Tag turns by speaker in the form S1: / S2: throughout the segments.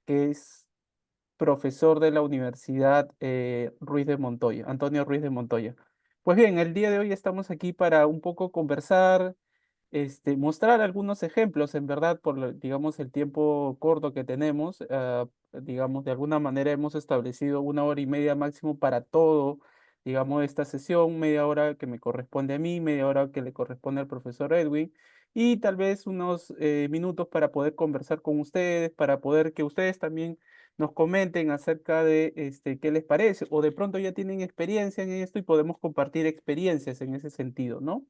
S1: que es profesor de la Universidad Ruiz de Montoya, Antonio Ruiz de Montoya. Pues bien, el día de hoy estamos aquí para un poco conversar, mostrar algunos ejemplos, en verdad, digamos, el tiempo corto que tenemos, digamos, de alguna manera hemos establecido 1 hora y media máximo para todo, digamos, esta sesión, media hora que me corresponde a mí, media hora que le corresponde al profesor Edwin, y tal vez unos minutos para poder conversar con ustedes, para poder que ustedes también nos comenten acerca de qué les parece, o de pronto ya tienen experiencia en esto y podemos compartir experiencias en ese sentido, ¿no?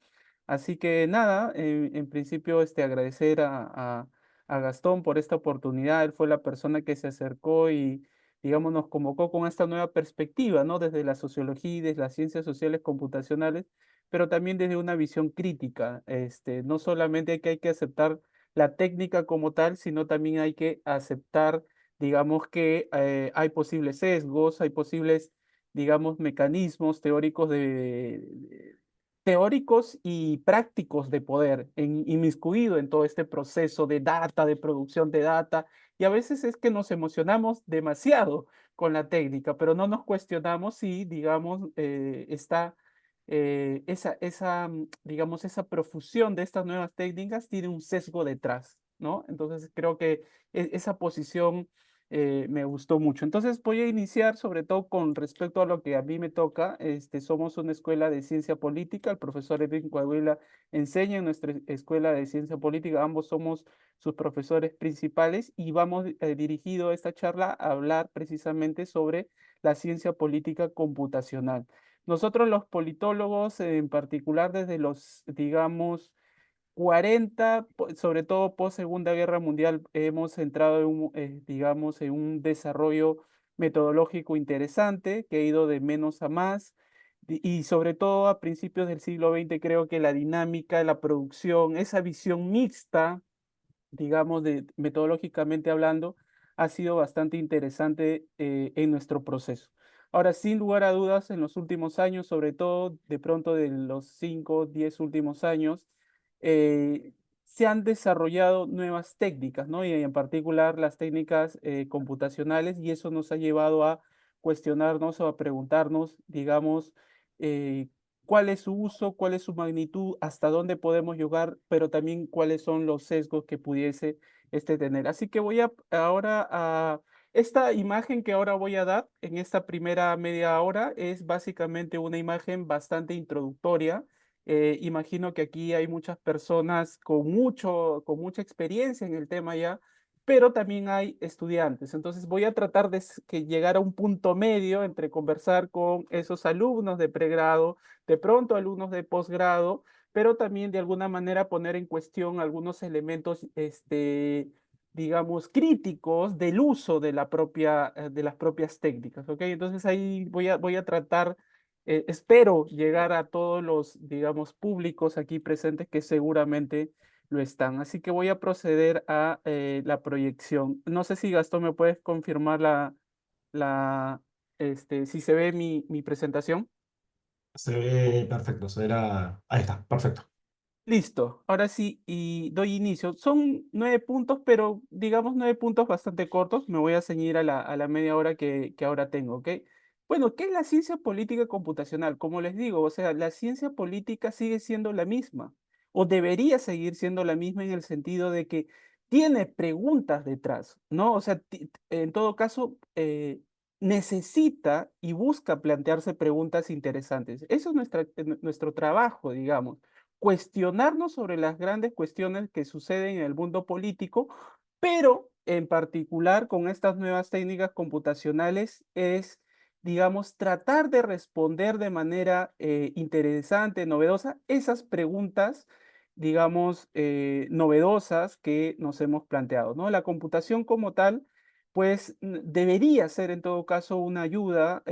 S1: Así que nada, en principio agradecer a Gastón por esta oportunidad. Él fue la persona que se acercó y, digamos, nos convocó con esta nueva perspectiva, ¿no? Desde la sociología y desde las ciencias sociales computacionales, pero también desde una visión crítica. No solamente que hay que aceptar la técnica como tal, sino también hay que aceptar, digamos, que hay posibles sesgos, hay posibles, digamos, mecanismos teóricos teóricos y prácticos de poder inmiscuido en todo este proceso de data, de producción de data, y a veces es que nos emocionamos demasiado con la técnica, pero no nos cuestionamos si, digamos, está digamos, esa profusión de estas nuevas técnicas tiene un sesgo detrás, ¿no? Entonces creo que esa posición me gustó mucho. Entonces voy a iniciar sobre todo con respecto a lo que a mí me toca. Somos una escuela de ciencia política. El profesor Edwin Coahuila enseña en nuestra escuela de ciencia política. Ambos somos sus profesores principales y vamos dirigido esta charla a hablar precisamente sobre la ciencia política computacional. Nosotros los politólogos, en particular desde los, digamos, 40, sobre todo post Segunda Guerra Mundial, hemos entrado en digamos, en un desarrollo metodológico interesante que ha ido de menos a más. Y sobre todo a principios del siglo XX creo que la dinámica, la producción, esa visión mixta, digamos, metodológicamente hablando, ha sido bastante interesante en nuestro proceso. Ahora, sin lugar a dudas, en los últimos años, sobre todo de pronto de los 5, 10 últimos años, eh, se han desarrollado nuevas técnicas, ¿no? Y en particular las técnicas computacionales, y eso nos ha llevado a cuestionarnos o a preguntarnos, digamos, eh, cuál es su uso, cuál es su magnitud, hasta dónde podemos llegar, pero también cuáles son los sesgos que pudiese tener. Así que voy ahora a esta imagen que ahora voy a dar en esta primera media hora es básicamente una imagen bastante introductoria. Imagino que aquí hay muchas personas con mucha experiencia en el tema ya, pero también hay estudiantes. Entonces voy a tratar de que llegar a un punto medio entre conversar con esos alumnos de pregrado, de pronto alumnos de posgrado, pero también de alguna manera poner en cuestión algunos elementos, digamos, críticos del uso de de las propias técnicas, ¿ok? Entonces ahí voy a tratar, espero llegar a todos los, digamos, públicos aquí presentes que seguramente lo están. Así que voy a proceder a la proyección. No sé si Gastón me puedes confirmar la, si se ve mi presentación.
S2: Se ve perfecto, se verá. Ahí está, perfecto.
S1: Listo, ahora sí, y doy inicio. Son 9 puntos, pero digamos 9 puntos bastante cortos. Me voy a ceñir a a la media hora que ahora tengo, ¿ok? Bueno, ¿qué es la ciencia política computacional? Como les digo, o sea, la ciencia política sigue siendo la misma, o debería seguir siendo la misma en el sentido de que tiene preguntas detrás, ¿no? O sea, en todo caso, necesita y busca plantearse preguntas interesantes. Eso es nuestro trabajo, digamos, cuestionarnos sobre las grandes cuestiones que suceden en el mundo político, pero en particular con estas nuevas técnicas computacionales es, digamos, tratar de responder de manera interesante, novedosa, esas preguntas, digamos, novedosas que nos hemos planteado, ¿no? La computación como tal, pues debería ser en todo caso una ayuda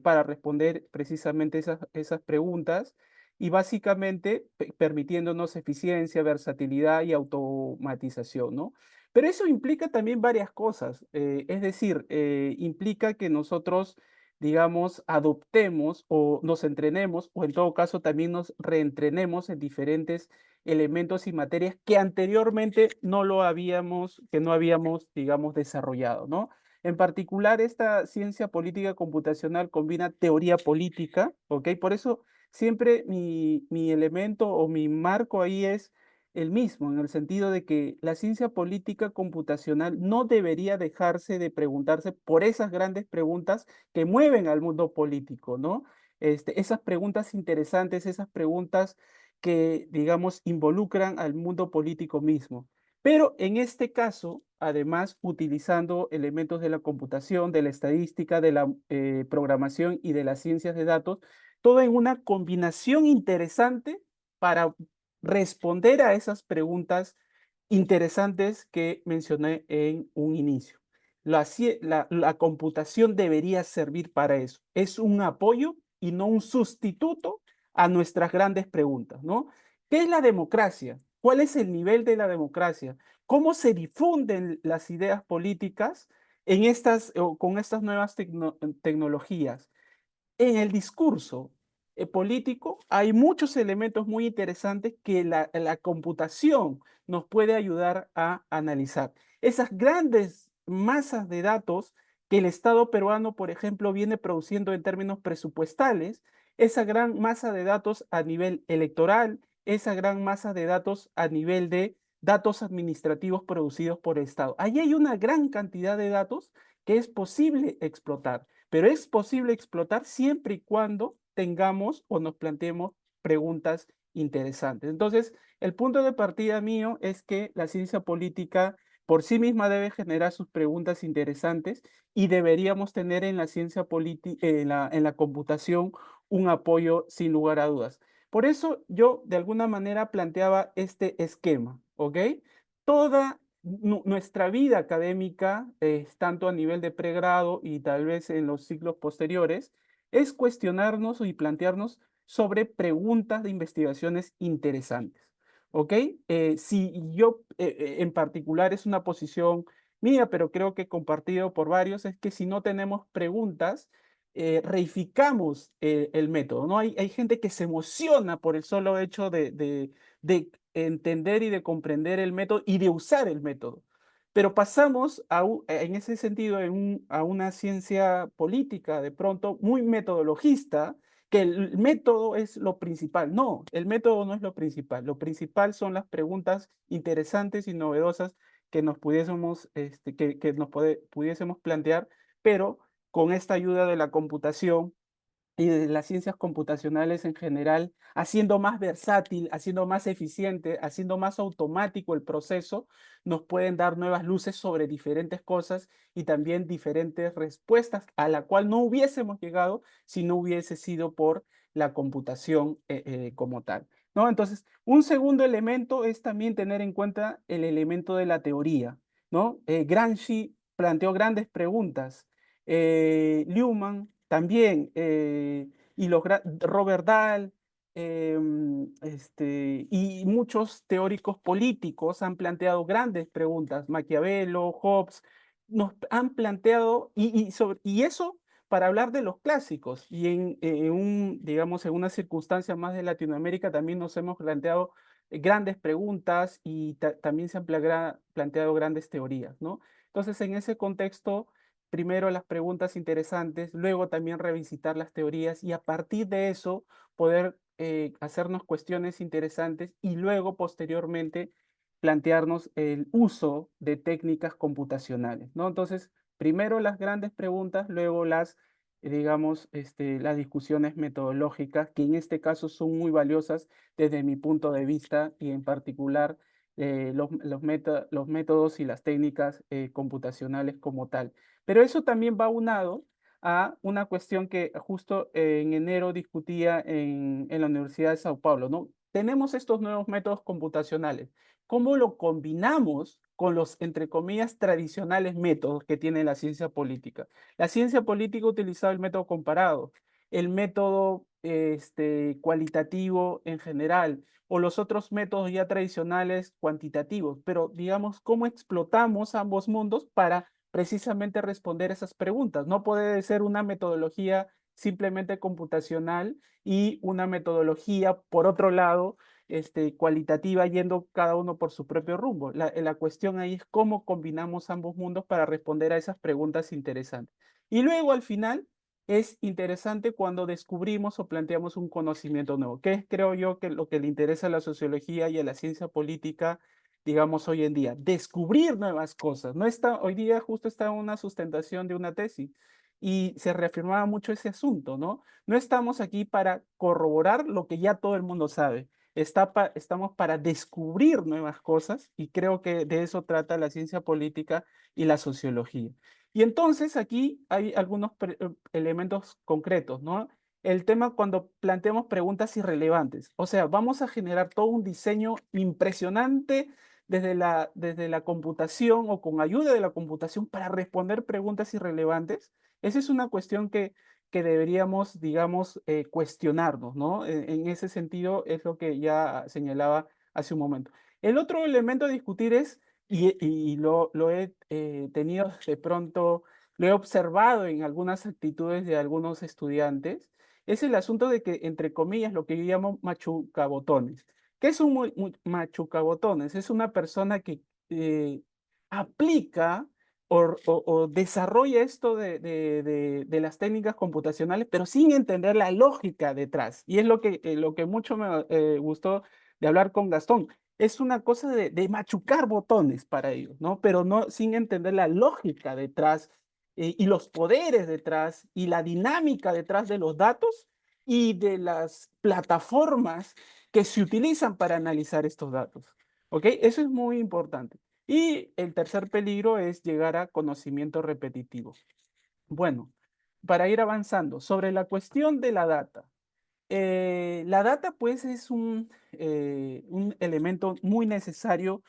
S1: para responder precisamente esas preguntas y básicamente permitiéndonos eficiencia, versatilidad y automatización, ¿no? Pero eso implica también varias cosas, es decir, implica que nosotros, digamos, adoptemos o nos entrenemos o en todo caso también nos reentrenemos en diferentes elementos y materias que anteriormente no lo habíamos, que no habíamos, digamos, desarrollado, ¿no? En particular, esta ciencia política computacional combina teoría política, ¿ok? Por eso siempre mi elemento o mi marco ahí es el mismo, en el sentido de que la ciencia política computacional no debería dejarse de preguntarse por esas grandes preguntas que mueven al mundo político, ¿no? Esas preguntas interesantes, esas preguntas que, digamos, involucran al mundo político mismo. Pero en este caso, además, utilizando elementos de la computación, de la estadística, de la programación y de las ciencias de datos, todo en una combinación interesante para responder a esas preguntas interesantes que mencioné en un inicio. La computación debería servir para eso. Es un apoyo y no un sustituto a nuestras grandes preguntas, ¿no? ¿Qué es la democracia? ¿Cuál es el nivel de la democracia? ¿Cómo se difunden las ideas políticas en con estas nuevas tecnologías? En el discurso político hay muchos elementos muy interesantes que la computación nos puede ayudar a analizar. Esas grandes masas de datos que el Estado peruano, por ejemplo, viene produciendo en términos presupuestales, esa gran masa de datos a nivel electoral, esa gran masa de datos a nivel de datos administrativos producidos por el Estado. Allí hay una gran cantidad de datos que es posible explotar, pero es posible explotar siempre y cuando tengamos o nos planteemos preguntas interesantes. Entonces, el punto de partida mío es que la ciencia política por sí misma debe generar sus preguntas interesantes y deberíamos tener en la ciencia política, en la computación, un apoyo sin lugar a dudas. Por eso yo de alguna manera planteaba este esquema, ¿ok? Toda nuestra vida académica, tanto a nivel de pregrado y tal vez en los ciclos posteriores, es cuestionarnos y plantearnos sobre preguntas de investigaciones interesantes. ¿Ok? Si yo en particular es una posición mía, pero creo que compartido por varios, es que si no tenemos preguntas, reificamos el método, ¿no? Hay gente que se emociona por el solo hecho de entender y de comprender el método y de usar el método. Pero pasamos en ese sentido a una ciencia política de pronto muy metodologista, que el método es lo principal. No, el método no es lo principal. Lo principal son las preguntas interesantes y novedosas que nos pudiésemos, pudiésemos plantear, pero con esta ayuda de la computación y de las ciencias computacionales en general, haciendo más versátil, haciendo más eficiente, haciendo más automático el proceso, nos pueden dar nuevas luces sobre diferentes cosas y también diferentes respuestas a la cual no hubiésemos llegado si no hubiese sido por la computación como tal, ¿no? Entonces, un segundo elemento es también tener en cuenta el elemento de la teoría, ¿no? Gramsci planteó grandes preguntas. Newman también, y Robert Dahl, y muchos teóricos políticos han planteado grandes preguntas. Maquiavelo, Hobbes, nos han planteado, y eso para hablar de los clásicos, y digamos, en una circunstancia más de Latinoamérica también nos hemos planteado grandes preguntas y también se han planteado grandes teorías, ¿no? Entonces, en ese contexto, primero las preguntas interesantes, luego también revisitar las teorías y a partir de eso poder hacernos cuestiones interesantes y luego posteriormente plantearnos el uso de técnicas computacionales, ¿no? Entonces, primero las grandes preguntas, luego digamos, las discusiones metodológicas, que en este caso son muy valiosas desde mi punto de vista y en particular los métodos y las técnicas computacionales como tal. Pero eso también va unado a una cuestión que justo en enero discutía en la Universidad de Sao Paulo, ¿no? Tenemos estos nuevos métodos computacionales. ¿Cómo lo combinamos con los, entre comillas, tradicionales métodos que tiene la ciencia política? La ciencia política ha utilizado el método comparado, el método cualitativo en general, o los otros métodos ya tradicionales cuantitativos, pero digamos, ¿cómo explotamos ambos mundos para precisamente responder esas preguntas? No puede ser una metodología simplemente computacional y una metodología, por otro lado, cualitativa yendo cada uno por su propio rumbo. La cuestión ahí es cómo combinamos ambos mundos para responder a esas preguntas interesantes. Y luego al final es interesante cuando descubrimos o planteamos un conocimiento nuevo, que es, creo yo, que lo que le interesa a la sociología y a la ciencia política, digamos, hoy en día, descubrir nuevas cosas. No está, hoy día justo está una sustentación de una tesis y se reafirmaba mucho ese asunto, ¿no? No estamos aquí para corroborar lo que ya todo el mundo sabe. Estamos para descubrir nuevas cosas y creo que de eso trata la ciencia política y la sociología. Y entonces aquí hay algunos elementos concretos, ¿no? El tema cuando planteamos preguntas irrelevantes, o sea, vamos a generar todo un diseño impresionante desde la computación o con ayuda de la computación para responder preguntas irrelevantes. Esa es una cuestión que deberíamos, digamos, cuestionarnos, ¿no? En ese sentido es lo que ya señalaba hace un momento. El otro elemento a discutir es, y lo he tenido de pronto, lo he observado en algunas actitudes de algunos estudiantes, es el asunto de que, entre comillas, lo que yo llamo machucabotones. ¿Qué es un machucabotones? Es una persona que aplica o desarrolla esto de las técnicas computacionales, pero sin entender la lógica detrás. Y es lo que mucho me gustó de hablar con Gastón. Es una cosa de machucar botones para ellos, ¿no? Pero no sin entender la lógica detrás y los poderes detrás y la dinámica detrás de los datos y de las plataformas que se utilizan para analizar estos datos. ¿Ok? Eso es muy importante. Y el tercer peligro es llegar a conocimiento repetitivo. Bueno, para ir avanzando, sobre la cuestión de la data pues es un elemento muy necesario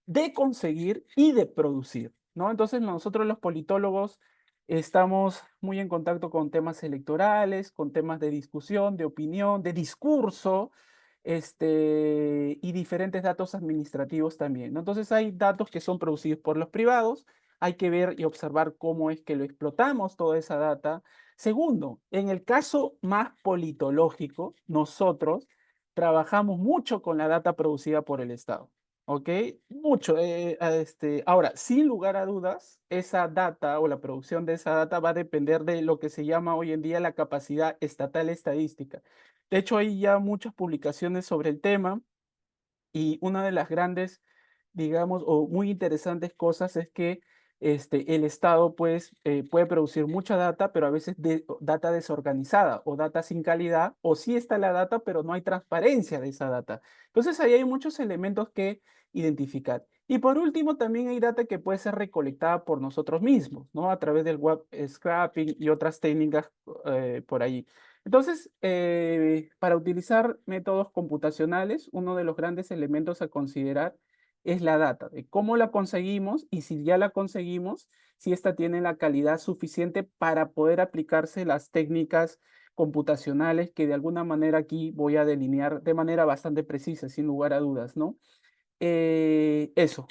S1: de conseguir y de producir, ¿no? Entonces nosotros los politólogos estamos muy en contacto con temas electorales, con temas de discusión, de opinión, de discurso, y diferentes datos administrativos también, ¿no? Entonces hay datos que son producidos por los privados, hay que ver y observar cómo es que lo explotamos toda esa data. Segundo, en el caso más politológico, nosotros trabajamos mucho con la data producida por el Estado. ¿Ok? Mucho. Ahora, sin lugar a dudas, esa data o la producción de esa data va a depender de lo que se llama hoy en día la capacidad estatal estadística. De hecho, hay ya muchas publicaciones sobre el tema y una de las grandes, digamos, o muy interesantes cosas es que el Estado pues, puede producir mucha data, pero a veces data desorganizada o data sin calidad, o sí está la data, pero no hay transparencia de esa data. Entonces ahí hay muchos elementos que identificar. Y por último, también hay data que puede ser recolectada por nosotros mismos, ¿no? A través del web scraping y otras técnicas por ahí. Entonces, para utilizar métodos computacionales, uno de los grandes elementos a considerar es la data, de cómo la conseguimos y si ya la conseguimos, si esta tiene la calidad suficiente para poder aplicarse las técnicas computacionales que de alguna manera aquí voy a delinear de manera bastante precisa, sin lugar a dudas, ¿no? Eso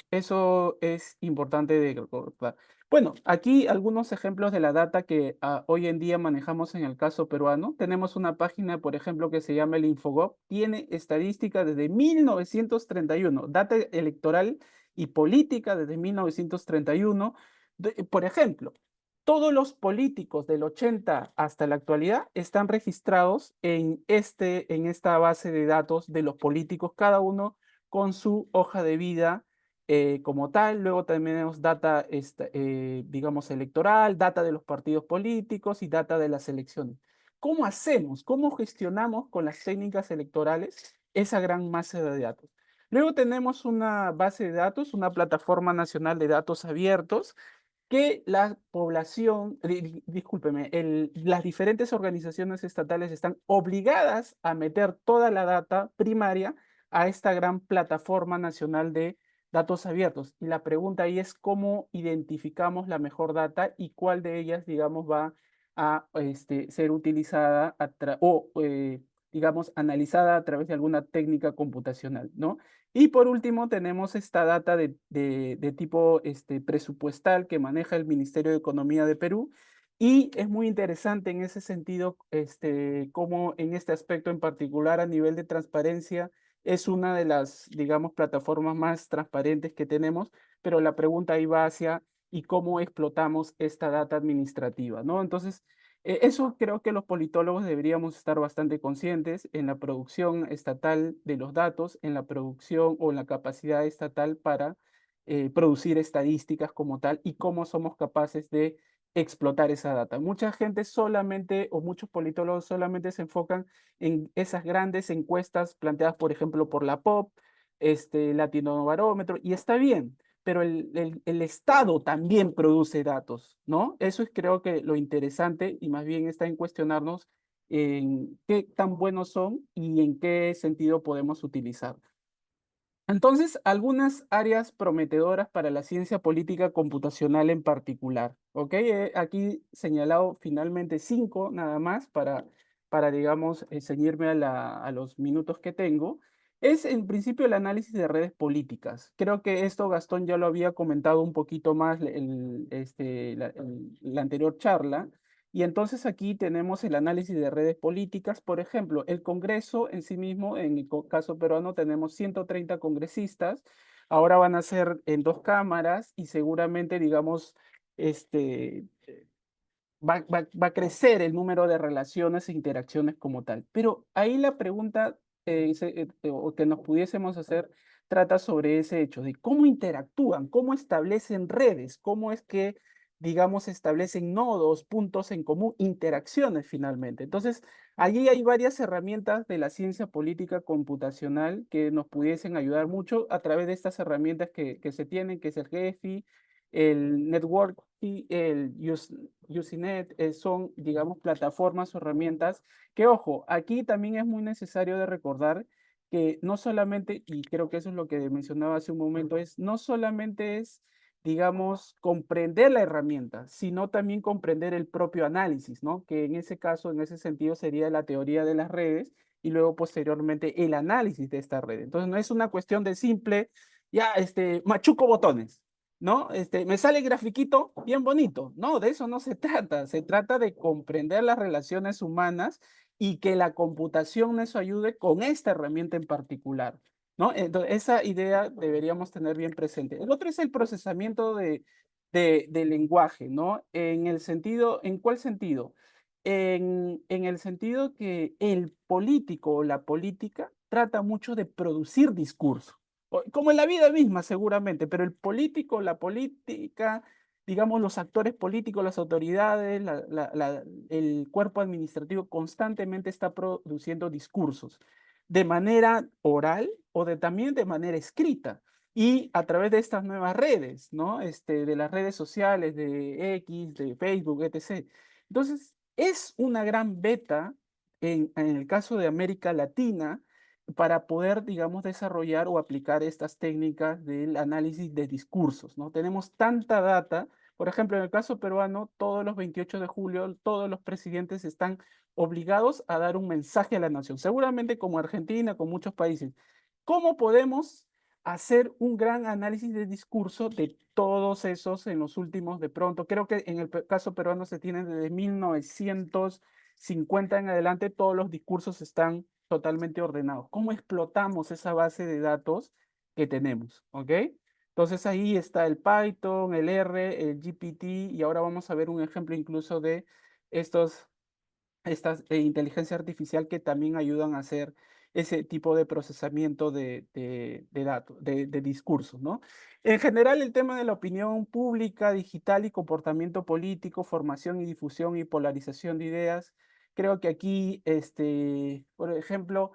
S1: es importante de recordar. Bueno, aquí algunos ejemplos de la data que hoy en día manejamos en el caso peruano. Tenemos una página, por ejemplo, que se llama el Infogov. Tiene estadística desde 1931, data electoral y política desde 1931. Por ejemplo, todos los políticos del 80 hasta la actualidad están registrados en esta base de datos de los políticos, cada uno con su hoja de vida como tal. Luego también tenemos data, digamos, electoral, data de los partidos políticos y data de las elecciones. ¿Cómo hacemos? ¿Cómo gestionamos con las técnicas electorales esa gran masa de datos? Luego tenemos una base de datos, una plataforma nacional de datos abiertos que la población, discúlpeme, las diferentes organizaciones estatales están obligadas a meter toda la data primaria a esta gran plataforma nacional de datos abiertos. Y la pregunta ahí es cómo identificamos la mejor data y cuál de ellas, digamos, va a ser utilizada digamos, analizada a través de alguna técnica computacional, ¿no? Y por último, tenemos esta data de tipo presupuestal que maneja el Ministerio de Economía de Perú. Y es muy interesante en ese sentido, cómo en este aspecto en particular a nivel de transparencia es una de las, digamos, plataformas más transparentes que tenemos, pero la pregunta ahí va hacia y cómo explotamos esta data administrativa, ¿no? Entonces, eso creo que los politólogos deberíamos estar bastante conscientes en la producción estatal de los datos, en la producción o en la capacidad estatal para producir estadísticas como tal y cómo somos capaces de explotar esa data. Mucha gente solamente o muchos politólogos solamente se enfocan en esas grandes encuestas planteadas, por ejemplo, por la POP, Latinobarómetro, y está bien, pero el Estado también produce datos, ¿no? Eso es creo que lo interesante y más bien está en cuestionarnos en qué tan buenos son y en qué sentido podemos utilizar. Entonces, algunas áreas prometedoras para la ciencia política computacional en particular. ¿Ok? Aquí señalado finalmente 5 nada más para digamos, ceñirme a los minutos que tengo. Es en principio el análisis de redes políticas. Creo que esto Gastón ya lo había comentado un poquito más la anterior charla. Y entonces aquí tenemos el análisis de redes políticas. Por ejemplo, el Congreso en sí mismo, en el caso peruano tenemos 130 congresistas, ahora van a ser en 2 cámaras y seguramente, digamos, este, va a crecer el número de relaciones e interacciones como tal. Pero ahí la pregunta o que nos pudiésemos hacer trata sobre ese hecho de cómo interactúan, cómo establecen redes, cómo es que, digamos, establecen nodos, puntos en común, interacciones finalmente. Entonces, allí hay varias herramientas de la ciencia política computacional que nos pudiesen ayudar mucho a través de estas herramientas que se tienen, que es el GEFI, el Network y el UCNet, son, digamos, plataformas o herramientas que, ojo, aquí también es muy necesario de recordar que no solamente, y creo que eso es lo que mencionaba hace un momento, es no solamente es, digamos, comprender la herramienta, sino también comprender el propio análisis, ¿no? Que en ese caso, en ese sentido, sería la teoría de las redes y luego posteriormente el análisis de esta red. Entonces, no es una cuestión de simple, ya, machuco botones, ¿no? Me sale grafiquito bien bonito. No, de eso no se trata. Se trata de comprender las relaciones humanas y que la computación eso ayude con esta herramienta en particular, ¿no? Entonces, esa idea deberíamos tener bien presente. El otro es el procesamiento del lenguaje, ¿no? En el sentido, ¿en cuál sentido? En el sentido que el político o la política trata mucho de producir discurso como en la vida misma seguramente, pero el político, la política, digamos los actores políticos, las autoridades, el cuerpo administrativo constantemente está produciendo discursos de manera oral o también de manera escrita. Y a través de estas nuevas redes, ¿no? De las redes sociales, de X, de Facebook, etc. Entonces, es una gran beta en el caso de América Latina, para poder, digamos, desarrollar o aplicar estas técnicas del análisis de discursos, ¿no? Tenemos tanta data, por ejemplo, en el caso peruano, todos los 28 de julio, todos los presidentes están obligados a dar un mensaje a la nación, seguramente como Argentina, con muchos países. ¿Cómo podemos hacer un gran análisis de discurso de todos esos en los últimos, de pronto? Creo que en el caso peruano se tiene desde 1950 en adelante, todos los discursos están totalmente ordenados. ¿Cómo explotamos esa base de datos que tenemos? ¿Ok? Entonces ahí está el Python, el R, el GPT y ahora vamos a ver un ejemplo incluso de estos estas inteligencia artificial que también ayudan a hacer ese tipo de procesamiento de datos, de discursos, ¿no? En general, el tema de la opinión pública, digital y comportamiento político, formación y difusión y polarización de ideas, creo que aquí, por ejemplo,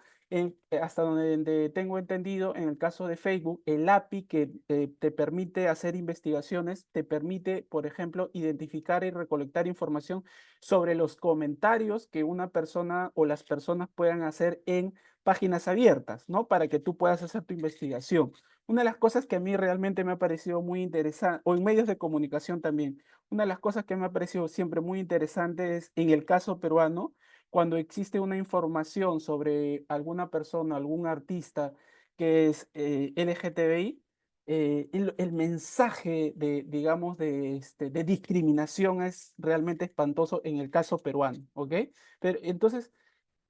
S1: hasta donde tengo entendido, en el caso de Facebook, el API que te permite hacer investigaciones, te permite, por ejemplo, identificar y recolectar información sobre los comentarios que una persona o las personas puedan hacer en páginas abiertas, ¿no? Para que tú puedas hacer tu investigación. Una de las cosas que a mí realmente me ha parecido muy interesante, o en medios de comunicación también, una de las cosas que me ha parecido siempre muy interesante es en el caso peruano, cuando existe una información sobre alguna persona, algún artista que es LGTBI, el mensaje de, digamos, de discriminación es realmente espantoso en el caso peruano, ¿ok? Pero entonces,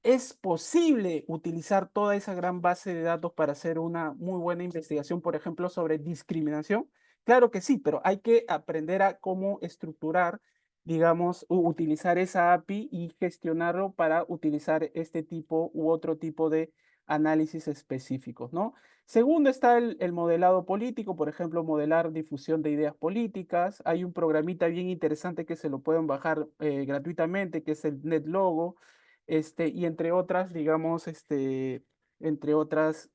S1: ¿Es posible utilizar toda esa gran base de datos para hacer una muy buena investigación, por ejemplo, sobre discriminación? Claro que sí, pero hay que aprender a cómo estructurar, digamos, utilizar esa API y gestionarlo para utilizar este tipo u otro tipo de análisis específicos, ¿no? Segundo está el modelado político, por ejemplo, modelar difusión de ideas políticas. Hay un programita bien interesante que se lo pueden bajar gratuitamente, que es el NetLogo, y entre otras, digamos, entre otras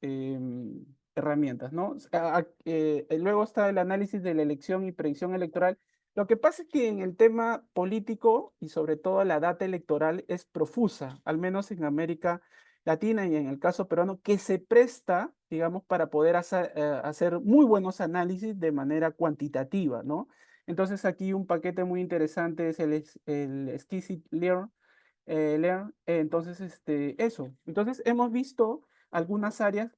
S1: herramientas, ¿no? Luego está el análisis de la elección y predicción electoral. Lo que pasa es que en el tema político y sobre todo la data electoral es profusa, al menos en América Latina y en el caso peruano, que se presta, digamos, para poder hacer muy buenos análisis de manera cuantitativa, ¿no? Entonces aquí un paquete muy interesante es el Scikit-learn, entonces, eso. Entonces, hemos visto algunas áreas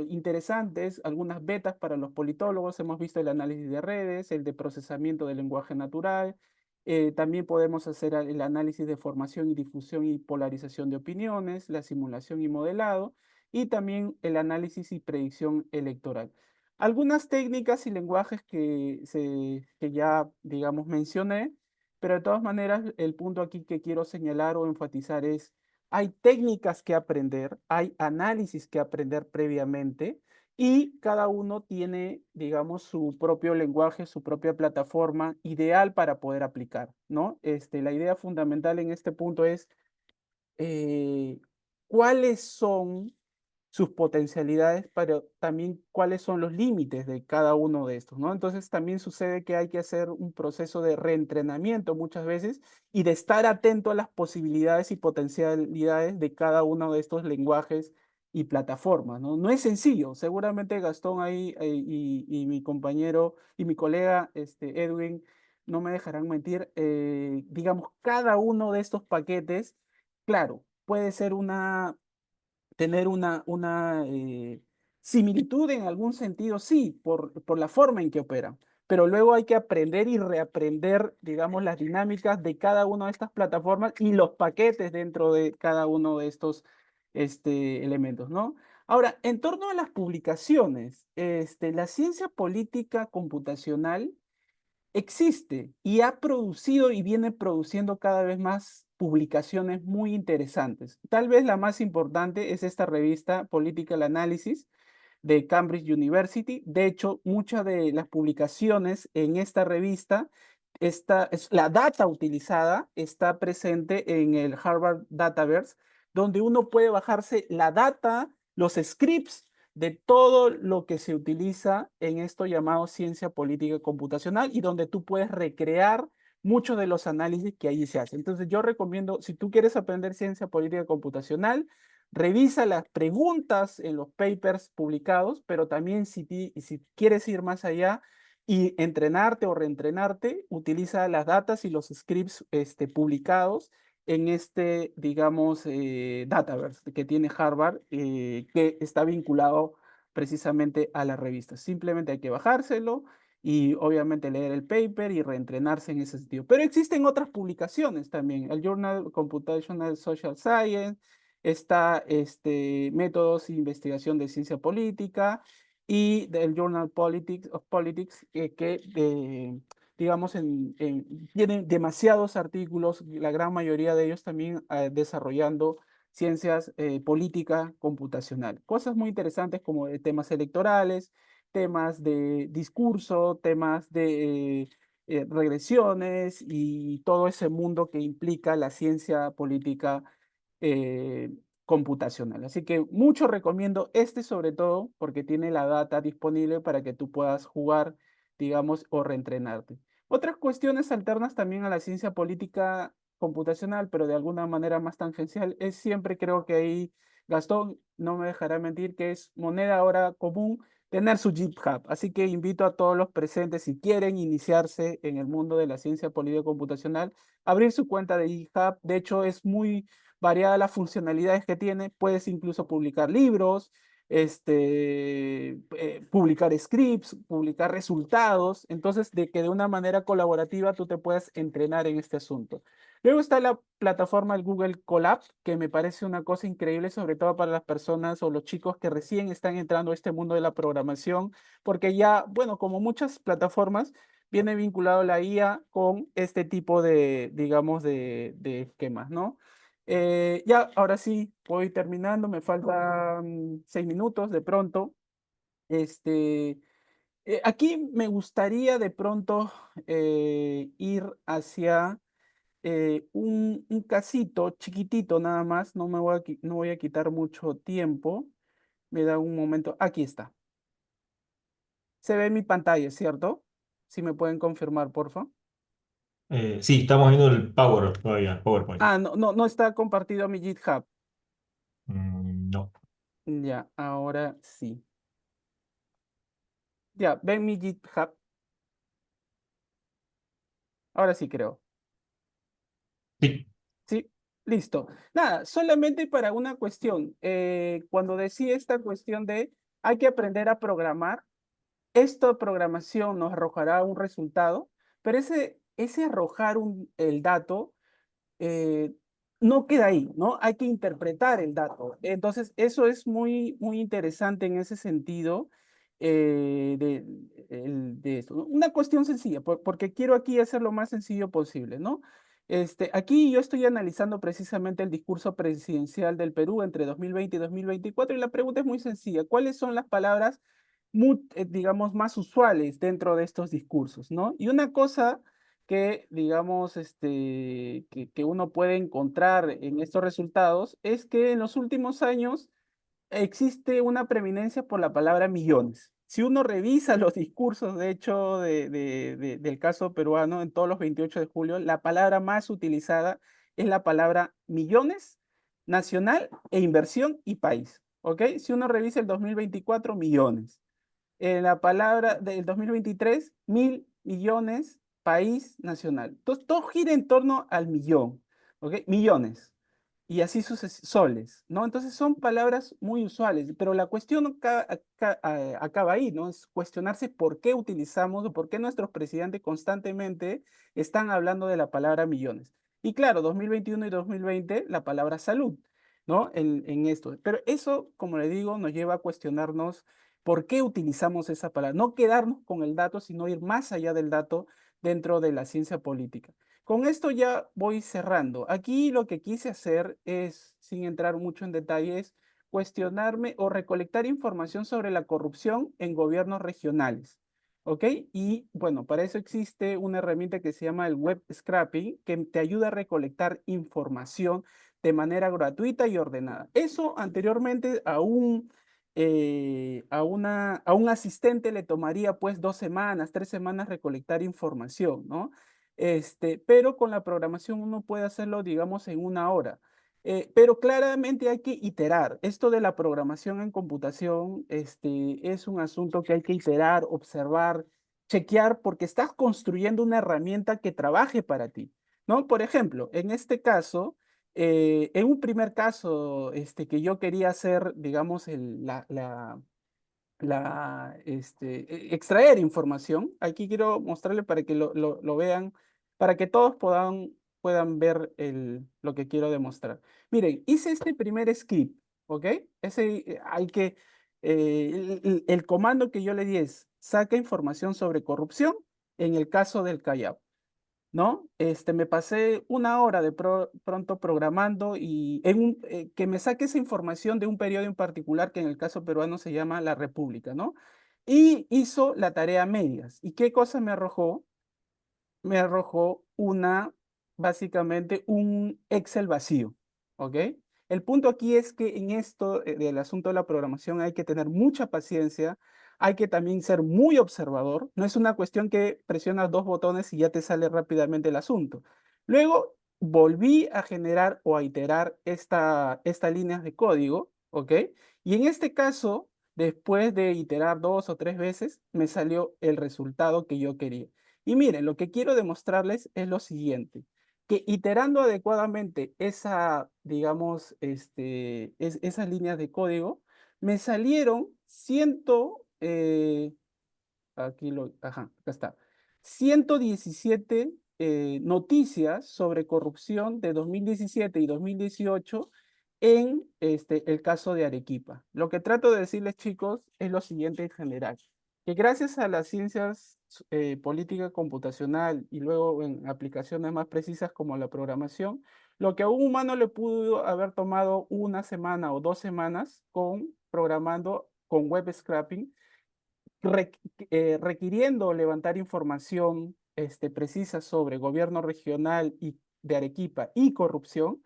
S1: interesantes, algunas betas para los politólogos. Hemos visto el análisis de redes, el de procesamiento del lenguaje natural. También podemos hacer el análisis de formación y difusión y polarización de opiniones, la simulación y modelado, y también el análisis y predicción electoral. Algunas técnicas y lenguajes que ya, digamos, mencioné, pero de todas maneras, el punto aquí que quiero señalar o enfatizar es, hay técnicas que aprender, hay análisis que aprender previamente y cada uno tiene, digamos, su propio lenguaje, su propia plataforma ideal para poder aplicar, ¿no? La idea fundamental en este punto es eh, cuáles son sus potencialidades, pero también cuáles son los límites de cada uno de estos, ¿no? Entonces también sucede que hay que hacer un proceso de reentrenamiento muchas veces y de estar atento a las posibilidades y potencialidades de cada uno de estos lenguajes y plataformas, ¿no? No es sencillo, seguramente Gastón ahí y mi compañero y mi colega Edwin no me dejarán mentir, digamos, cada uno de estos paquetes, claro, puede ser tener una similitud en algún sentido, sí, por la forma en que operan, pero luego hay que aprender y reaprender, digamos, las dinámicas de cada una de estas plataformas y los paquetes dentro de cada uno de estos elementos, ¿no? Ahora, en torno a las publicaciones, la ciencia política computacional existe y ha producido y viene produciendo cada vez más publicaciones muy interesantes. Tal vez la más importante es esta revista Political Analysis de Cambridge University. De hecho, muchas de las publicaciones en esta revista, la data utilizada está presente en el Harvard Dataverse, donde uno puede bajarse la data, los scripts de todo lo que se utiliza en esto llamado ciencia política computacional y donde tú puedes recrear muchos de los análisis que allí se hacen. Entonces yo recomiendo, si tú quieres aprender ciencia política computacional, revisa las preguntas en los papers publicados, pero también si quieres ir más allá y entrenarte o reentrenarte, utiliza las datas y los scripts publicados en digamos, Dataverse que tiene Harvard, que está vinculado precisamente a la revista. Simplemente hay que bajárselo y obviamente leer el paper y reentrenarse en ese sentido. Pero existen otras publicaciones también, el Journal Computational Social Science, está Métodos de Investigación de Ciencia Política y del Journal of Politics, digamos, tienen demasiados artículos, la gran mayoría de ellos también desarrollando ciencias política computacional. Cosas muy interesantes como temas electorales, temas de discurso, temas de regresiones y todo ese mundo que implica la ciencia política eh, computacional. Así que mucho recomiendo sobre todo porque tiene la data disponible para que tú puedas jugar, digamos, o reentrenarte. Otras cuestiones alternas también a la ciencia política computacional, pero de alguna manera más tangencial, es siempre creo que ahí Gastón no me dejará mentir que es moneda ahora común tener su GitHub. Así que invito a todos los presentes, si quieren iniciarse en el mundo de la ciencia política computacional, abrir su cuenta de GitHub. De hecho, es muy variadas las funcionalidades que tiene. Puedes incluso publicar libros, publicar scripts, publicar resultados, entonces de que de una manera colaborativa tú te puedas entrenar en este asunto. Luego está la plataforma del Google Colab, que me parece una cosa increíble, sobre todo para las personas o los chicos que recién están entrando a este mundo de la programación, porque ya, bueno, como muchas plataformas, viene vinculado la IA con este tipo de, digamos, de esquemas, ¿no? Ya, ahora sí, voy terminando, me faltan 6 minutos de pronto. Este, Aquí me gustaría de pronto ir hacia un casito chiquitito nada más, no voy a quitar mucho tiempo. Me da un momento, aquí está. Se ve mi pantalla, ¿cierto? Si me pueden confirmar, por favor.
S2: Sí, estamos viendo el Power todavía, PowerPoint.
S1: Ah, no está compartido mi GitHub.
S2: No.
S1: Ya, ahora sí. Ya, ven mi GitHub. Ahora sí creo.
S2: Sí.
S1: Sí, listo. Nada, solamente para una cuestión. Cuando decía esta cuestión de hay que aprender a programar, esta programación nos arrojará un resultado, pero ese arrojar el dato eh, no queda ahí, ¿no? Hay que interpretar el dato. Entonces, eso es muy, muy interesante en ese sentido de esto, ¿no? Una cuestión sencilla, porque quiero aquí hacer lo más sencillo posible, ¿no? Aquí yo estoy analizando precisamente el discurso presidencial del Perú entre 2020 y 2024 y la pregunta es muy sencilla. ¿Cuáles son las palabras, digamos, más usuales dentro de estos discursos, ¿no? Y una cosa que, digamos, que uno puede encontrar en estos resultados es que en los últimos años existe una preeminencia por la palabra millones. Si uno revisa los discursos, de hecho, del caso peruano en todos los 28 de julio, la palabra más utilizada es la palabra millones, nacional e inversión y país. ¿Ok? Si uno revisa el 2024, millones la palabra del 2023, 1.000 millones, país nacional. Entonces, todo gira en torno al millón, ¿ok? Millones. Y así soles, ¿no? Entonces son palabras muy usuales, pero la cuestión acaba ahí, ¿no? Es cuestionarse por qué utilizamos o por qué nuestros presidentes constantemente están hablando de la palabra millones. Y claro, 2021 y 2020, la palabra salud, ¿no? En esto. Pero eso, como le digo, nos lleva a cuestionarnos ¿por qué utilizamos esa palabra? No quedarnos con el dato, sino ir más allá del dato dentro de la ciencia política. Con esto ya voy cerrando. Aquí lo que quise hacer es, sin entrar mucho en detalles, cuestionarme o recolectar información sobre la corrupción en gobiernos regionales. ¿Ok? Y bueno, para eso existe una herramienta que se llama el web scrapping, que te ayuda a recolectar información de manera gratuita y ordenada. Eso anteriormente a un asistente le tomaría pues 2 semanas, 3 semanas recolectar información, ¿no? Pero con la programación uno puede hacerlo, digamos, en 1 hora. Pero claramente hay que iterar. Esto de la programación en computación, es un asunto que hay que iterar, observar, chequear, porque estás construyendo una herramienta que trabaje para ti, ¿no? Por ejemplo, en este caso, en un primer caso, que yo quería hacer, digamos, extraer información. Aquí quiero mostrarle para que lo vean, para que todos puedan ver lo que quiero demostrar. Miren, hice este primer script, ¿ok? El comando que yo le di es, saca información sobre corrupción en el caso del Callao. ¿No? Me pasé 1 hora de pronto programando y que me saque esa información de un periodo en particular que en el caso peruano se llama La República, ¿no? Y hizo la tarea a medias. ¿Y qué cosa me arrojó? Me arrojó básicamente un Excel vacío, ¿ok? El punto aquí es que en esto del asunto de la programación hay que tener mucha paciencia, hay que también ser muy observador, no es una cuestión que presionas 2 botones y ya te sale rápidamente el asunto. Luego volví a generar o a iterar estas líneas de código, ¿ok? Y en este caso, después de iterar 2 o 3 veces, me salió el resultado que yo quería. Y miren, lo que quiero demostrarles es lo siguiente, que iterando adecuadamente digamos, esas líneas de código, me salieron acá está, 117 noticias sobre corrupción de 2017 y 2018 en el caso de Arequipa. Lo que trato de decirles, chicos, es lo siguiente en general, que gracias a las ciencias política computacional y luego en aplicaciones más precisas como la programación, lo que a un humano le pudo haber tomado una semana o 2 semanas con programando con web scraping, requiriendo levantar información precisa sobre gobierno regional y de Arequipa y corrupción,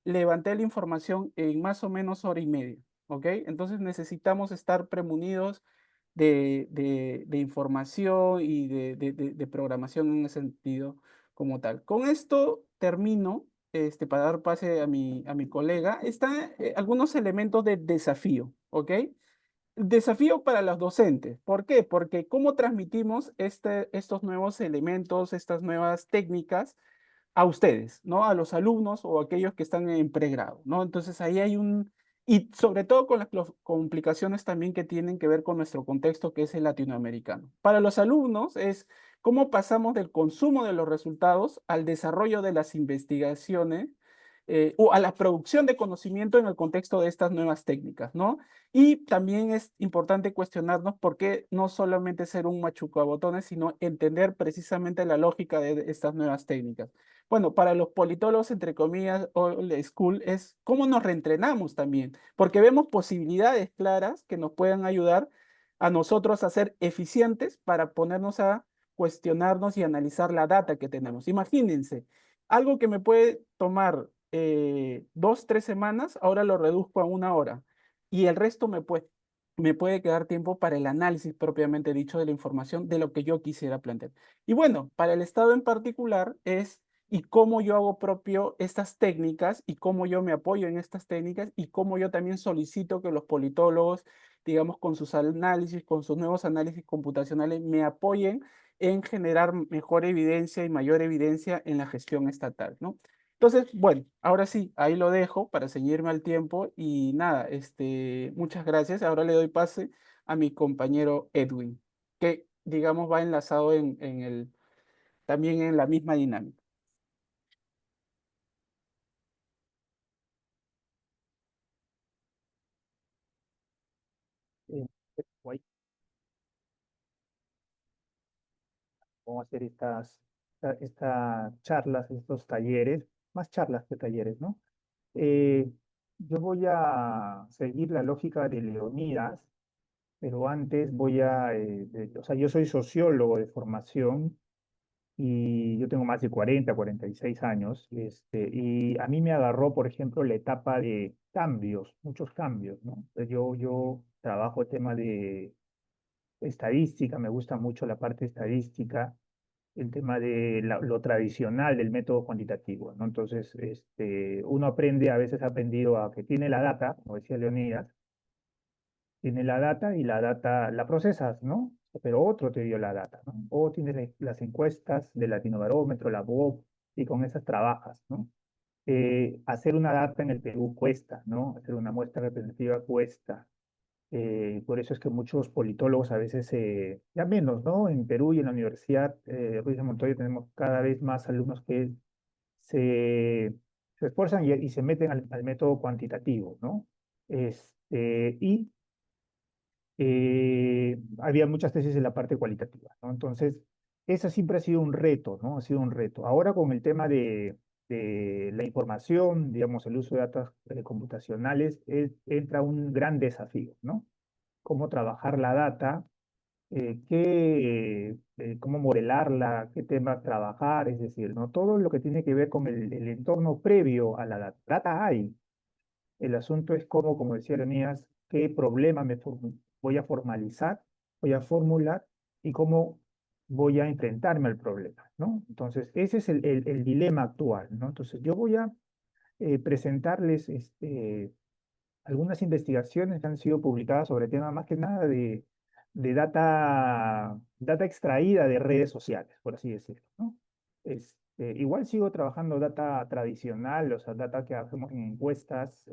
S1: levanté la información en más o menos hora y media, ¿ok? Entonces necesitamos estar premunidos de información y de programación en ese sentido como tal. Con esto termino, para dar pase a mi colega, están algunos elementos de desafío, ¿ok? Desafío para los docentes. ¿Por qué? Porque cómo transmitimos estos nuevos elementos, estas nuevas técnicas a ustedes, ¿no? A los alumnos o aquellos que están en pregrado, ¿no? Entonces ahí hay y sobre todo con las complicaciones también que tienen que ver con nuestro contexto que es el latinoamericano. Para los alumnos es cómo pasamos del consumo de los resultados al desarrollo de las investigaciones o a la producción de conocimiento en el contexto de estas nuevas técnicas, ¿no? Y también es importante cuestionarnos por qué no solamente ser un machucabotones, sino entender precisamente la lógica de estas nuevas técnicas. Bueno, para los politólogos, entre comillas, old school, es cómo nos reentrenamos también, porque vemos posibilidades claras que nos puedan ayudar a nosotros a ser eficientes para ponernos a cuestionarnos y analizar la data que tenemos. Imagínense, algo que me puede tomar 2, 3 semanas, ahora lo reduzco a 1 hora y el resto me puede quedar tiempo para el análisis propiamente dicho de la información de lo que yo quisiera plantear. Y bueno, para el Estado en particular es y cómo yo hago propio estas técnicas y cómo yo me apoyo en estas técnicas y cómo yo también solicito que los politólogos, digamos, con sus análisis, con sus nuevos análisis computacionales, me apoyen en generar mejor evidencia y mayor evidencia en la gestión estatal, ¿no? Entonces, bueno, ahora sí, ahí lo dejo para ceñirme al tiempo y nada, muchas gracias. Ahora le doy pase a mi compañero Edwin, que digamos va enlazado también en la misma dinámica.
S3: eh, guay, Vamos a hacer estas charlas, estos talleres, más charlas que talleres, ¿no? Eh, yo voy a seguir la lógica de Leonidas, pero antes o sea, yo soy sociólogo de formación y yo tengo más de 46 años, y a mí me agarró, por ejemplo, la etapa de cambios, muchos cambios, ¿no? Yo trabajo el tema de estadística, me gusta mucho la parte estadística, el tema de lo tradicional del método cuantitativo, ¿no? Entonces, uno aprende, a veces ha aprendido a que tiene la data, como decía Leonidas, tiene la data y la data la procesas, ¿no? Pero otro te dio la data, ¿no? O tienes las encuestas del Latinobarómetro, la BOP, y con esas trabajas, ¿no? Hacer una data en el Perú cuesta, ¿no? Hacer una muestra representativa cuesta. Por eso es que muchos politólogos a veces, ya menos, ¿no? En Perú y en la Universidad Ruiz de Montoya tenemos cada vez más alumnos que se, se esfuerzan y se meten al método cuantitativo, ¿no? Y había muchas tesis en la parte cualitativa, ¿no? Entonces, eso siempre ha sido un reto, ¿no? Ha sido un reto. Ahora con el tema de la información, digamos, el uso de datos computacionales, entra un gran desafío, ¿no? Cómo trabajar la data, cómo modelarla, qué temas trabajar, es decir, ¿no? Todo lo que tiene que ver con el entorno previo a la data. Data hay. El asunto es cómo, como decía Leonidas, qué problema voy a formalizar, voy a formular y cómo voy a enfrentarme al problema, ¿no? Entonces, ese es el dilema actual, ¿no? Entonces, yo voy a presentarles algunas investigaciones que han sido publicadas sobre temas más que nada de data extraída de redes sociales, por así decirlo, ¿no? Igual sigo trabajando data tradicional, o sea, data que hacemos en encuestas,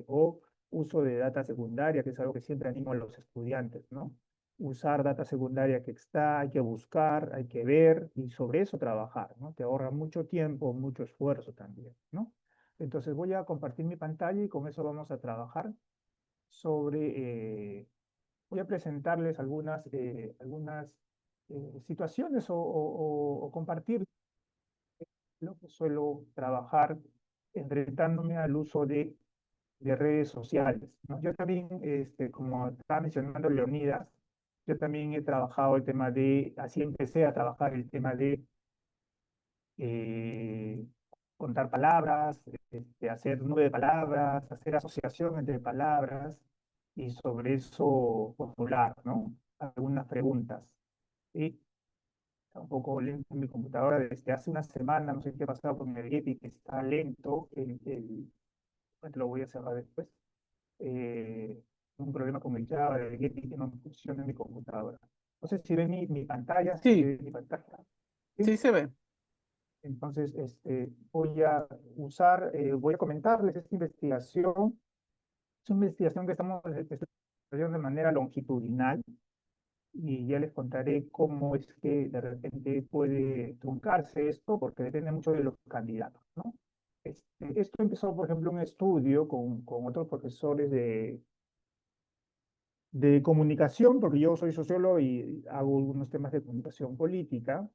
S3: o uso de data secundaria, que es algo que siempre animo a los estudiantes, ¿no? Usar data secundaria que está, hay que buscar, hay que ver y sobre eso trabajar, ¿no? Te ahorra mucho tiempo, mucho esfuerzo también, ¿no? Entonces voy a compartir mi pantalla y con eso vamos a trabajar sobre, voy a presentarles algunas situaciones o compartir lo que suelo trabajar enfrentándome al uso de redes sociales, ¿no? Yo también, como estaba mencionando Leonidas, yo también he trabajado el tema así empecé a trabajar el tema de eh, contar palabras, hacer nube de palabras, hacer asociación entre palabras y sobre eso formular, ¿no? Algunas preguntas. Y está un poco lento en mi computadora desde hace una semana, no sé qué ha pasado con el Getty, que está lento, lo voy a cerrar después. eh, un problema con el Java del Getty que no funciona en mi computadora. No sé si ven mi pantalla, si se
S1: Sí,
S3: ve mi pantalla. ¿Sí?
S1: sí se ve.
S3: Entonces, voy a comentarles esta investigación. Es una investigación que estamos desarrollando de manera longitudinal y ya les contaré cómo es que de repente puede truncarse esto, porque depende mucho de los candidatos, ¿no? Esto empezó, por ejemplo, un estudio con otros profesores de comunicación, porque yo soy sociólogo y hago unos temas de comunicación política.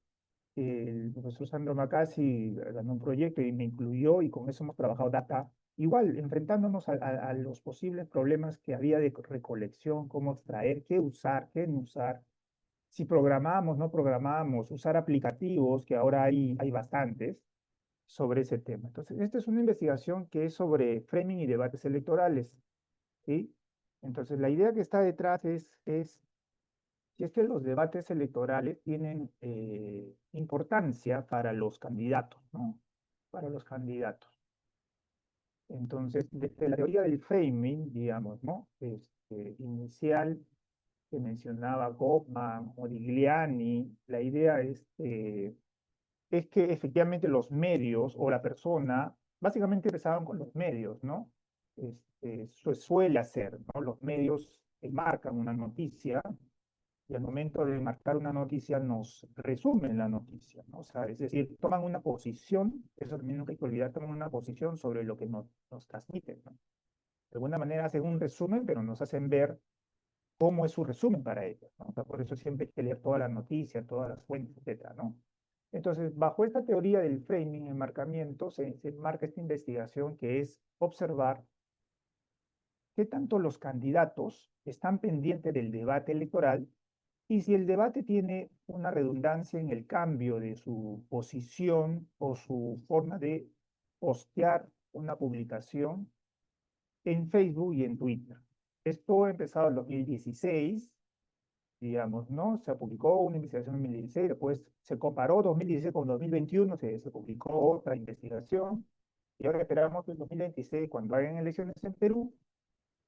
S3: El profesor Sandro Macasi ganó un proyecto y me incluyó y con eso hemos trabajado data, igual, enfrentándonos a los posibles problemas que había de recolección, cómo extraer, qué usar, qué no usar, si programamos, no programamos, usar aplicativos, que ahora hay bastantes, sobre ese tema. Entonces, esta es una investigación que es sobre framing y debates electorales, ¿sí? Entonces, la idea que está detrás es si es que los debates electorales tienen importancia para los candidatos, ¿no? Para los candidatos. Entonces, desde la teoría del framing, digamos, ¿no? Inicial, que mencionaba Goffman, Modigliani, la idea es que efectivamente los medios o la persona, básicamente empezaron con los medios, ¿no? Suele hacer, ¿no? Los medios marcan una noticia y al momento de marcar una noticia nos resumen la noticia, ¿no? O sea, es decir, toman una posición, eso también nunca hay que olvidar, toman una posición sobre lo que nos transmiten, ¿no? De alguna manera hacen un resumen, pero nos hacen ver cómo es su resumen para ellos, ¿no? O sea, por eso siempre hay que leer todas las noticias, todas las fuentes, etcétera, ¿no? Entonces, bajo esta teoría del framing, el marcamiento, se enmarca esta investigación que es observar qué tanto los candidatos están pendientes del debate electoral y si el debate tiene una redundancia en el cambio de su posición o su forma de postear una publicación en Facebook y en Twitter. Esto ha empezado en 2016, digamos, ¿no? Se publicó una investigación en 2016, después se comparó 2016 con 2021, se publicó otra investigación, y ahora esperamos que en 2026, cuando hayan elecciones en Perú,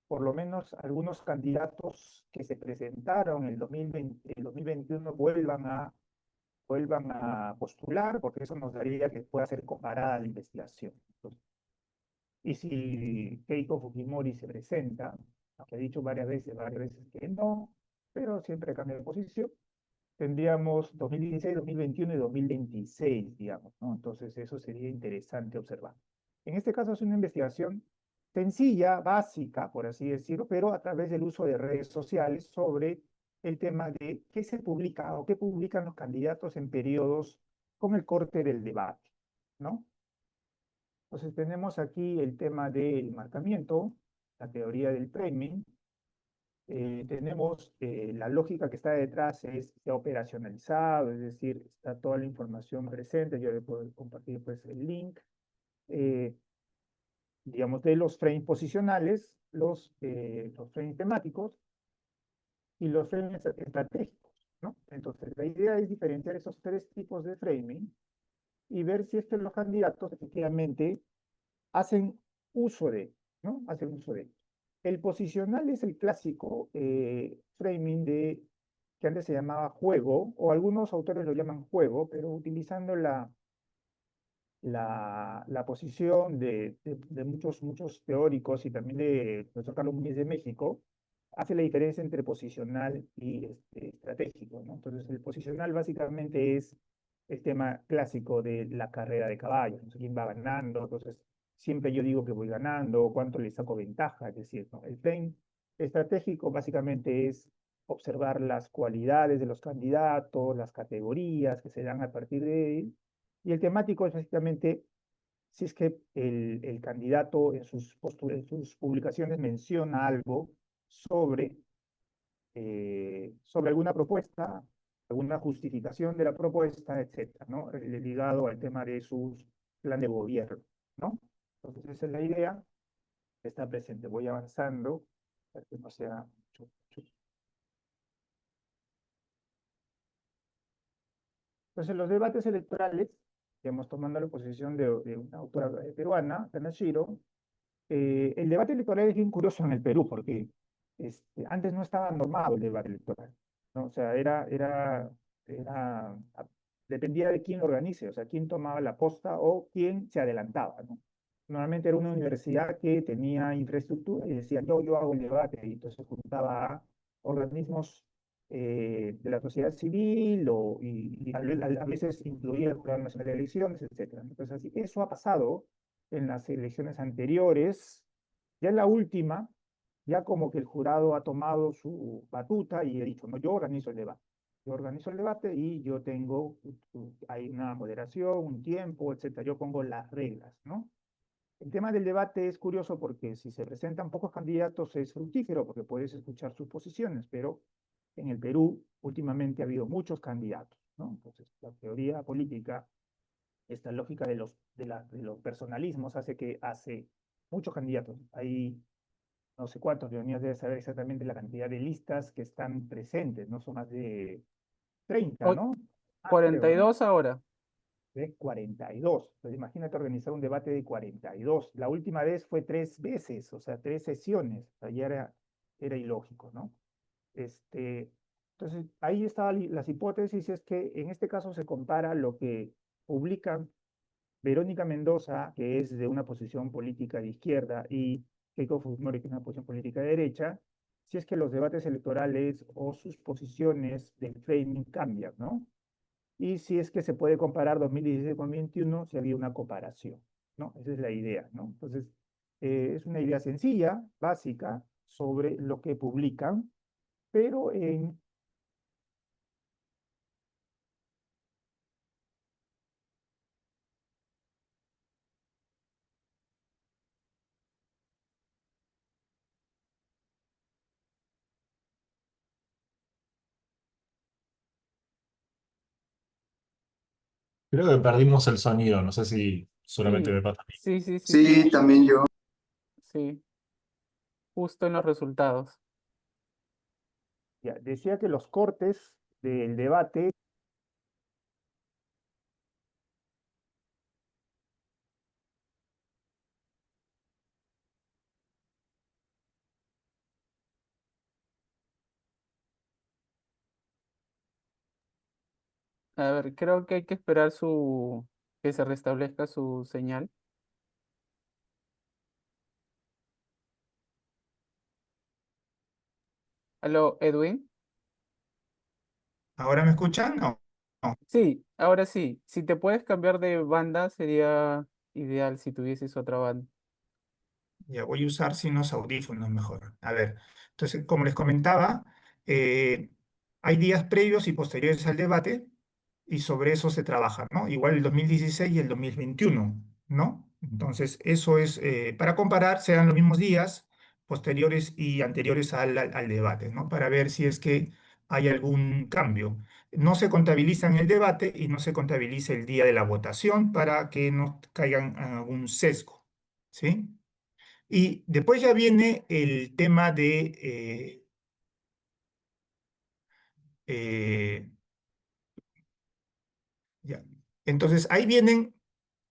S3: por lo menos algunos candidatos que se presentaron en el 2020, el 2021 vuelvan a postular, porque eso nos daría que pueda ser comparada la investigación. Entonces, y si Keiko Fujimori se presenta, aunque ha dicho varias veces que no, pero siempre cambia de posición, tendríamos 2016, 2021 y 2026, digamos, ¿no? Entonces eso sería interesante observar. En este caso es una investigación sencilla, básica, por así decirlo, pero a través del uso de redes sociales sobre el tema de qué se publica o qué publican los candidatos en periodos con el corte del debate, ¿no? Entonces tenemos aquí el tema del marcamiento, la teoría del framing, tenemos la lógica que está detrás se ha operacionalizado, es decir, está toda la información presente, yo le puedo compartir pues el link, eh, digamos, de los frames posicionales, los frames temáticos y los frames estratégicos, ¿no? Entonces, la idea es diferenciar esos tres tipos de framing y ver si es que los candidatos efectivamente hacen uso de, ¿no? Hacen uso de. El posicional es el clásico framing que antes se llamaba juego, o algunos autores lo llaman juego, pero utilizando la posición de muchos teóricos y también de profesor Carlos Muñiz de México, hace la diferencia entre posicional y estratégico, ¿no? Entonces, el posicional básicamente es el tema clásico de la carrera de caballos, no sé quién va ganando, entonces siempre yo digo que voy ganando, cuánto le saco ventaja, es decir, ¿no? El frame estratégico básicamente es observar las cualidades de los candidatos, las categorías que se dan a partir de él, y el temático es básicamente si es que el candidato en sus publicaciones menciona algo sobre, sobre alguna propuesta, alguna justificación de la propuesta, etcétera, ¿no? Ligado al tema de sus plan de gobierno, ¿no? Entonces, esa es la idea que está presente. Voy avanzando para que no sea mucho. Entonces, los debates electorales, digamos, tomando la posición de una autora peruana, Kanashiro, el debate electoral es bien curioso en el Perú porque antes no estaba normado el debate electoral, ¿no? O sea, era, dependía de quién lo organice, o sea, quién tomaba la posta o quién se adelantaba, ¿no? Normalmente era una universidad que tenía infraestructura y decía, yo hago el debate, y entonces juntaba a organismos de la sociedad civil y a veces incluía el Jurado Nacional de Elecciones, etcétera. Entonces, así, eso ha pasado en las elecciones anteriores. Ya en la última, ya como que el jurado ha tomado su batuta y ha dicho, no, yo organizo el debate. Yo organizo el debate y yo tengo, hay una moderación, un tiempo, etcétera. Yo pongo las reglas, ¿no? El tema del debate es curioso porque si se presentan pocos candidatos es fructífero porque puedes escuchar sus posiciones, pero en el Perú últimamente ha habido muchos candidatos, ¿no? Entonces, la teoría política, esta lógica de los personalismos hace que hace muchos candidatos. Hay no sé cuántos, Leonidas debe saber exactamente la cantidad de listas que están presentes, no son más de 30,
S1: O-
S3: ¿no? Más creo, ¿no?
S1: 42 ahora.
S3: De 42. Entonces, imagínate organizar un debate de 42. La última vez fue 3 veces, o sea, 3 sesiones. O sea, ya era ilógico, ¿no? Entonces, ahí estaban las hipótesis, es que en este caso se compara lo que publican Verónica Mendoza, que es de una posición política de izquierda, y Keiko Fujimori, que es una posición política de derecha, si es que los debates electorales o sus posiciones del framing cambian, ¿no? Y si es que se puede comparar 2016 con 2021, si había una comparación, ¿no? Esa es la idea, ¿no? Entonces, es una idea sencilla, básica, sobre lo que publican, pero
S2: Creo que perdimos el sonido, no sé si solamente
S1: Sí,
S2: me pasa a mí.
S1: sí, sí, sí, sí,
S4: Sí, también yo.
S1: sí, justo en los resultados.
S3: ya, decía que los cortes del debate.
S1: A ver, creo que hay que esperar que se restablezca su señal. Aló, Edwin.
S3: ¿Ahora me escuchan? No. No.
S1: Sí, ahora sí. Si te puedes cambiar de banda, sería ideal si tuvieses otra banda.
S3: Ya voy a usar unos audífonos mejor. A ver, entonces, como les comentaba, eh, hay días previos y posteriores al debate y sobre eso se trabaja, ¿no? Igual el 2016 y el 2021, ¿no? Entonces, eso es, para comparar, serán los mismos días posteriores y anteriores al debate, ¿no? Para ver si es que hay algún cambio. No se contabiliza en el debate y no se contabiliza el día de la votación para que no caigan en algún sesgo, ¿sí? Y después ya viene el tema eh, ya. Entonces, ahí viene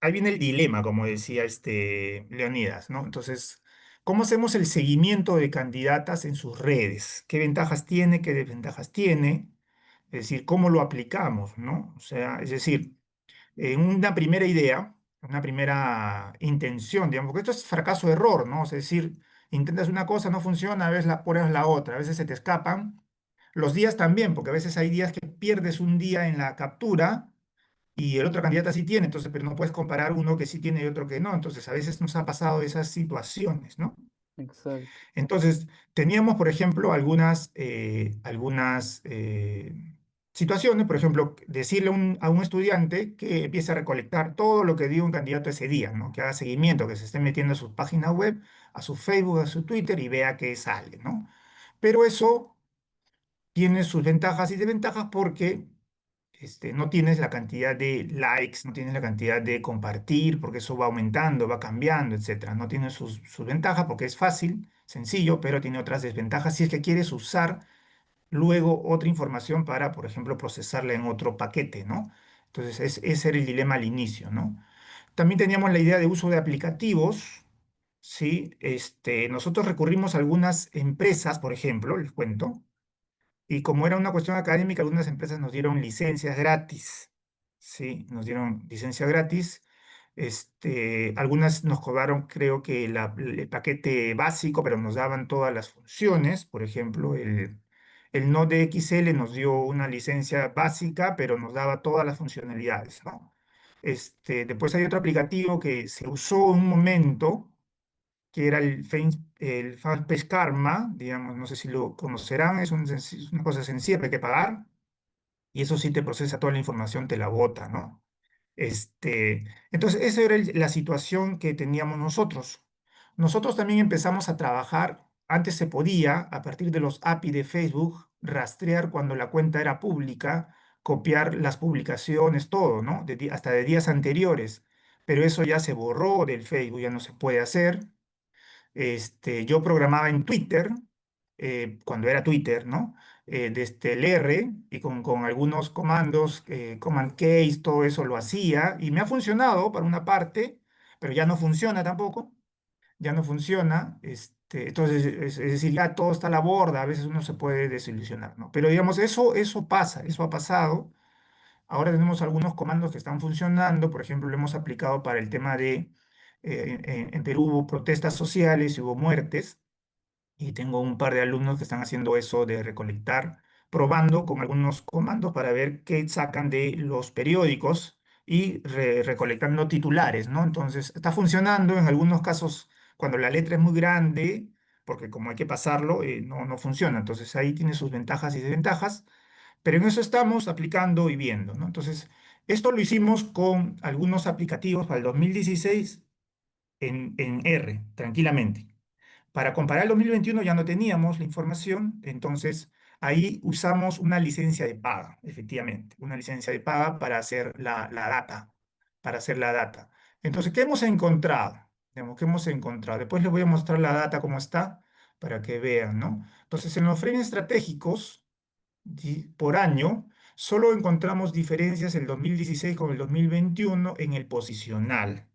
S3: el dilema, como decía Leonidas, ¿no? Entonces, ¿cómo hacemos el seguimiento de candidatas en sus redes? ¿Qué ventajas tiene? ¿Qué desventajas tiene? Es decir, ¿cómo lo aplicamos, ¿no? O sea, es decir, en una primera idea,
S4: una primera intención, digamos, porque esto es fracaso-error, ¿no? Es decir, intentas una cosa, no funciona, a veces la pruebas la otra, a veces se te escapan. Los días también, porque a veces hay días que pierdes un día en la captura y el otro candidato sí tiene, entonces, pero no puedes comparar uno que sí tiene y otro que no. Entonces, a veces nos ha pasado esas situaciones, ¿no?
S1: Exacto.
S4: Entonces, teníamos, por ejemplo, situaciones, por ejemplo, decirle a un estudiante que empiece a recolectar todo lo que dio un candidato ese día, ¿no? Que haga seguimiento, que se esté metiendo a su página web, a su Facebook, a su Twitter y vea qué sale, ¿no? Pero eso tiene sus ventajas y desventajas porque no tienes la cantidad de likes, no tienes la cantidad de compartir, porque eso va aumentando, va cambiando, etcétera. No tiene sus ventajas porque es fácil, sencillo, pero tiene otras desventajas si es que quieres usar luego otra información para, por ejemplo, procesarla en otro paquete, ¿no? Entonces, ese era el dilema al inicio, ¿no? También teníamos la idea de uso de aplicativos, ¿sí? Nosotros recurrimos a algunas empresas, por ejemplo, les cuento, y como era una cuestión académica, algunas empresas nos dieron licencias gratis, ¿sí? Nos dieron licencia gratis. Algunas nos cobraron, creo que el paquete básico, pero nos daban todas las funciones. Por ejemplo, el Node XL nos dio una licencia básica, pero nos daba todas las funcionalidades, ¿no? Después hay otro aplicativo que se usó un momento, que era el Fanpage Karma, digamos, no sé si lo conocerán, es una cosa sencilla, hay que pagar, y eso sí te procesa toda la información, te la bota, ¿no? Entonces, esa era la situación que teníamos nosotros. Nosotros también empezamos a trabajar, antes se podía, a partir de los API de Facebook, rastrear cuando la cuenta era pública, copiar las publicaciones, todo, ¿no? Hasta de días anteriores, pero eso ya se borró del Facebook, ya no se puede hacer. Yo programaba en Twitter, cuando era Twitter, ¿no? Desde el R y con algunos comandos, command case, todo eso lo hacía y me ha funcionado para una parte, pero ya no funciona tampoco, ya no funciona. Entonces, es decir, ya todo está a la borda, a veces uno se puede desilusionar, ¿no? Pero digamos, eso pasa, eso ha pasado. Ahora tenemos algunos comandos que están funcionando, por ejemplo, lo hemos aplicado para el tema de, en Perú hubo protestas sociales y hubo muertes, y tengo un par de alumnos que están haciendo eso de recolectar, probando con algunos comandos para ver qué sacan de los periódicos y recolectando titulares, ¿no? Entonces, está funcionando en algunos casos cuando la letra es muy grande, porque como hay que pasarlo, no funciona. Entonces, ahí tiene sus ventajas y desventajas, pero en eso estamos aplicando y viendo, ¿no? Entonces, esto lo hicimos con algunos aplicativos para el 2016 en R, tranquilamente. Para comparar el 2021 ya no teníamos la información, entonces ahí usamos una licencia de paga, efectivamente, una licencia de paga para hacer la data, para hacer la data. Entonces, ¿qué hemos encontrado? Digamos, ¿qué hemos encontrado? Después les voy a mostrar la data cómo está para que vean, ¿no? Entonces, en los frames estratégicos por año, solo encontramos diferencias el 2016 con el 2021 en el posicional,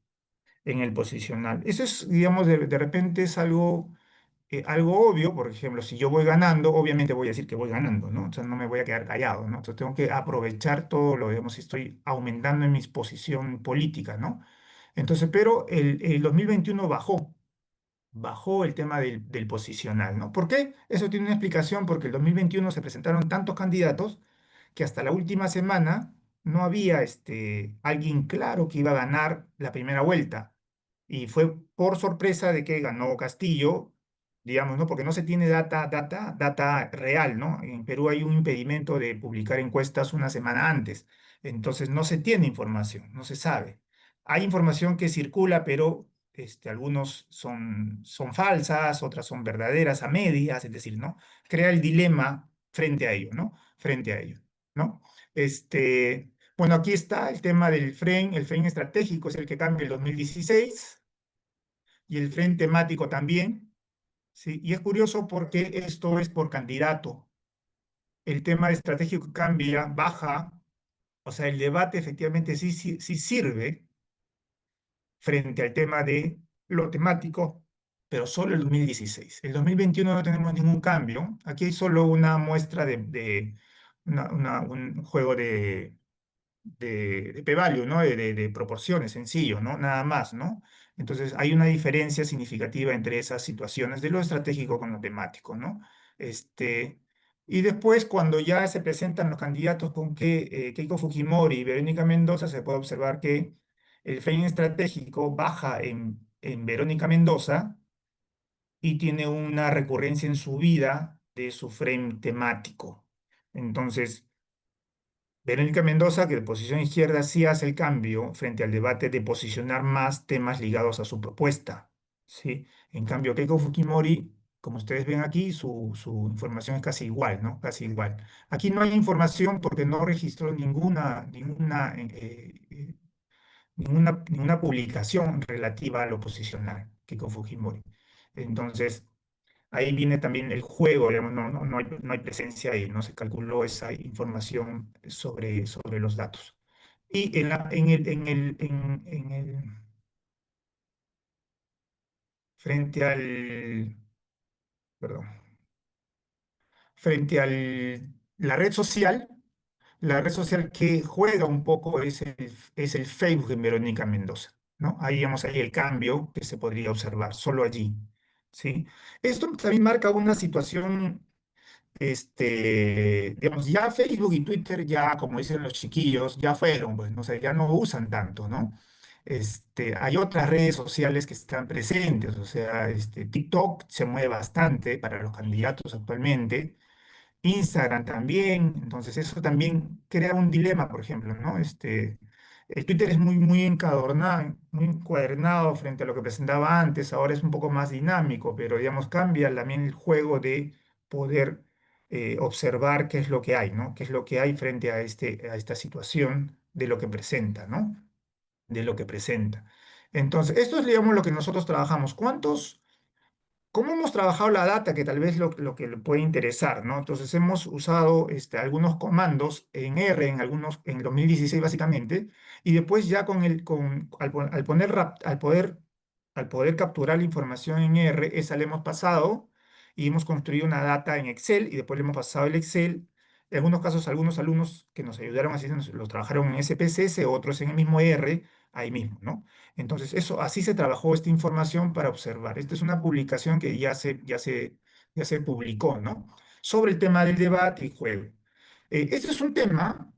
S4: en el posicional. Eso es, digamos, de repente es algo obvio. Por ejemplo, si yo voy ganando, obviamente voy a decir que voy ganando, ¿no? O sea, no me voy a quedar callado, ¿no? Entonces tengo que aprovechar todo lo, digamos, si estoy aumentando en mi posición política, ¿no? Entonces, pero el 2021 bajó el tema del posicional, ¿no? ¿Por qué? Eso tiene una explicación, porque el 2021 se presentaron tantos candidatos que hasta la última semana no había alguien claro que iba a ganar la primera vuelta. Y fue por sorpresa de que ganó Castillo, digamos, ¿no? Porque no se tiene data real, ¿no? En Perú hay un impedimento de publicar encuestas una semana antes. Entonces no se tiene información, no se sabe. Hay información que circula, pero algunos son falsas, otras son verdaderas a medias, es decir, ¿no? Crea el dilema frente a ello, ¿no? Frente a ello, ¿no? Bueno, aquí está el tema del frame. El frame estratégico es el que cambia el 2016 y el frame temático también, ¿sí? Y es curioso porque esto es por candidato. El tema estratégico cambia, baja, o sea, el debate efectivamente sí sirve frente al tema de lo temático, pero solo el 2016. El 2021 no tenemos ningún cambio. Aquí hay solo una muestra de un juego de p-value, ¿no? De proporciones, sencillo, ¿no? Nada más, ¿no? Entonces hay una diferencia significativa entre esas situaciones de lo estratégico con lo temático, ¿no? Este, y después, cuando ya se presentan los candidatos con que Keiko Fujimori y Verónica Mendoza, se puede observar que el frame estratégico baja en Verónica Mendoza y tiene una recurrencia en su vida de su frame temático. Entonces, Verónica Mendoza, que de posición izquierda sí hace el cambio frente al debate de posicionar más temas ligados a su propuesta, ¿sí? En cambio, Keiko Fujimori, como ustedes ven aquí, su información es casi igual, ¿no? Casi igual. Aquí no hay información porque no registró ninguna publicación relativa a lo posicional, Keiko Fujimori. Entonces, ahí viene también el juego, digamos, no hay presencia ahí, no se calculó esa información sobre los datos. Y frente al, perdón, frente al, la red social que juega un poco es el Facebook de Verónica Mendoza, ¿no? Ahí vemos ahí el cambio que se podría observar, solo allí, ¿sí? Esto también marca una situación. Digamos, ya Facebook y Twitter ya, como dicen los chiquillos, ya fueron, pues, no sé, ya no usan tanto, ¿no? Hay otras redes sociales que están presentes, o sea, TikTok se mueve bastante para los candidatos actualmente, Instagram también, entonces eso también crea un dilema, por ejemplo, ¿no? El Twitter es muy encadornado, muy encuadernado frente a lo que presentaba antes, ahora es un poco más dinámico, pero digamos, cambia también el juego de poder observar qué es lo que hay, ¿no? Qué es lo que hay frente a esta situación de lo que presenta, ¿no? De lo que presenta. Entonces, esto es, digamos, lo que nosotros trabajamos. ¿Cómo hemos trabajado la data? Que tal vez lo que le puede interesar, ¿no? Entonces hemos usado algunos comandos en R, en 2016 básicamente, y después ya al poder capturar la información en R, esa le hemos pasado y hemos construido una data en Excel y después le hemos pasado el Excel. En algunos casos, algunos alumnos que nos ayudaron así lo trabajaron en SPSS, otros en el mismo R, ahí mismo, ¿no? Entonces, así se trabajó esta información para observar. Esta es una publicación que ya se publicó, ¿no? Sobre el tema del debate y juego. Este es un tema,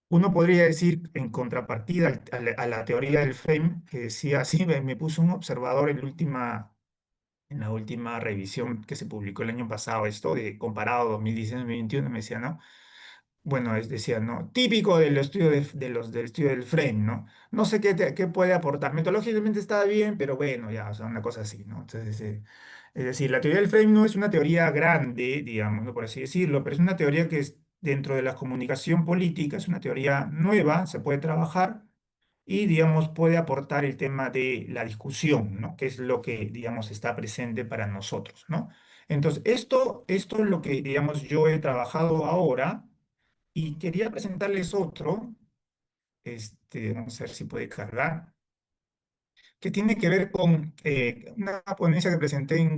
S4: uno podría decir, en contrapartida a la teoría del frame, que decía, sí, me puso un observador en la última revisión que se publicó el año pasado, esto de comparado 2019-2021, me decía, ¿no? Bueno, decía, ¿no? Típico del estudio del estudio del frame, ¿no? No sé qué puede aportar. Metodológicamente está bien, pero bueno, ya, o sea, una cosa así, ¿no? Entonces, es decir, la teoría del frame no es una teoría grande, digamos, ¿no? Por así decirlo, pero es una teoría que es dentro de la comunicación política, es una teoría nueva, se puede trabajar y, digamos, puede aportar el tema de la discusión, ¿no? Que es lo que, digamos, está presente para nosotros, ¿no? Entonces, esto es lo que, digamos, yo he trabajado ahora. Y quería presentarles otro, vamos a ver si puede cargar, que tiene que ver con una ponencia que presenté en el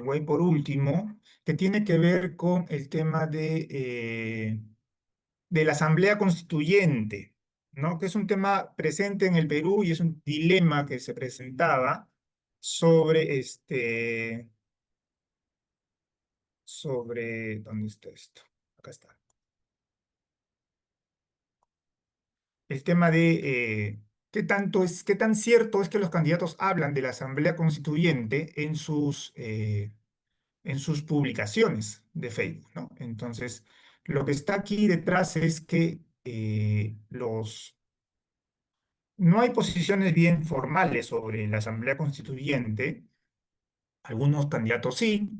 S4: Way por último, que tiene que ver con el tema de la Asamblea Constituyente, ¿no? Que es un tema presente en el Perú y es un dilema que se presentaba sobre ¿dónde está esto? Acá está. El tema de qué tan cierto es que los candidatos hablan de la Asamblea Constituyente en sus publicaciones de Facebook, ¿no? Entonces, lo que está aquí detrás es que no hay posiciones bien formales sobre la Asamblea Constituyente. Algunos candidatos sí,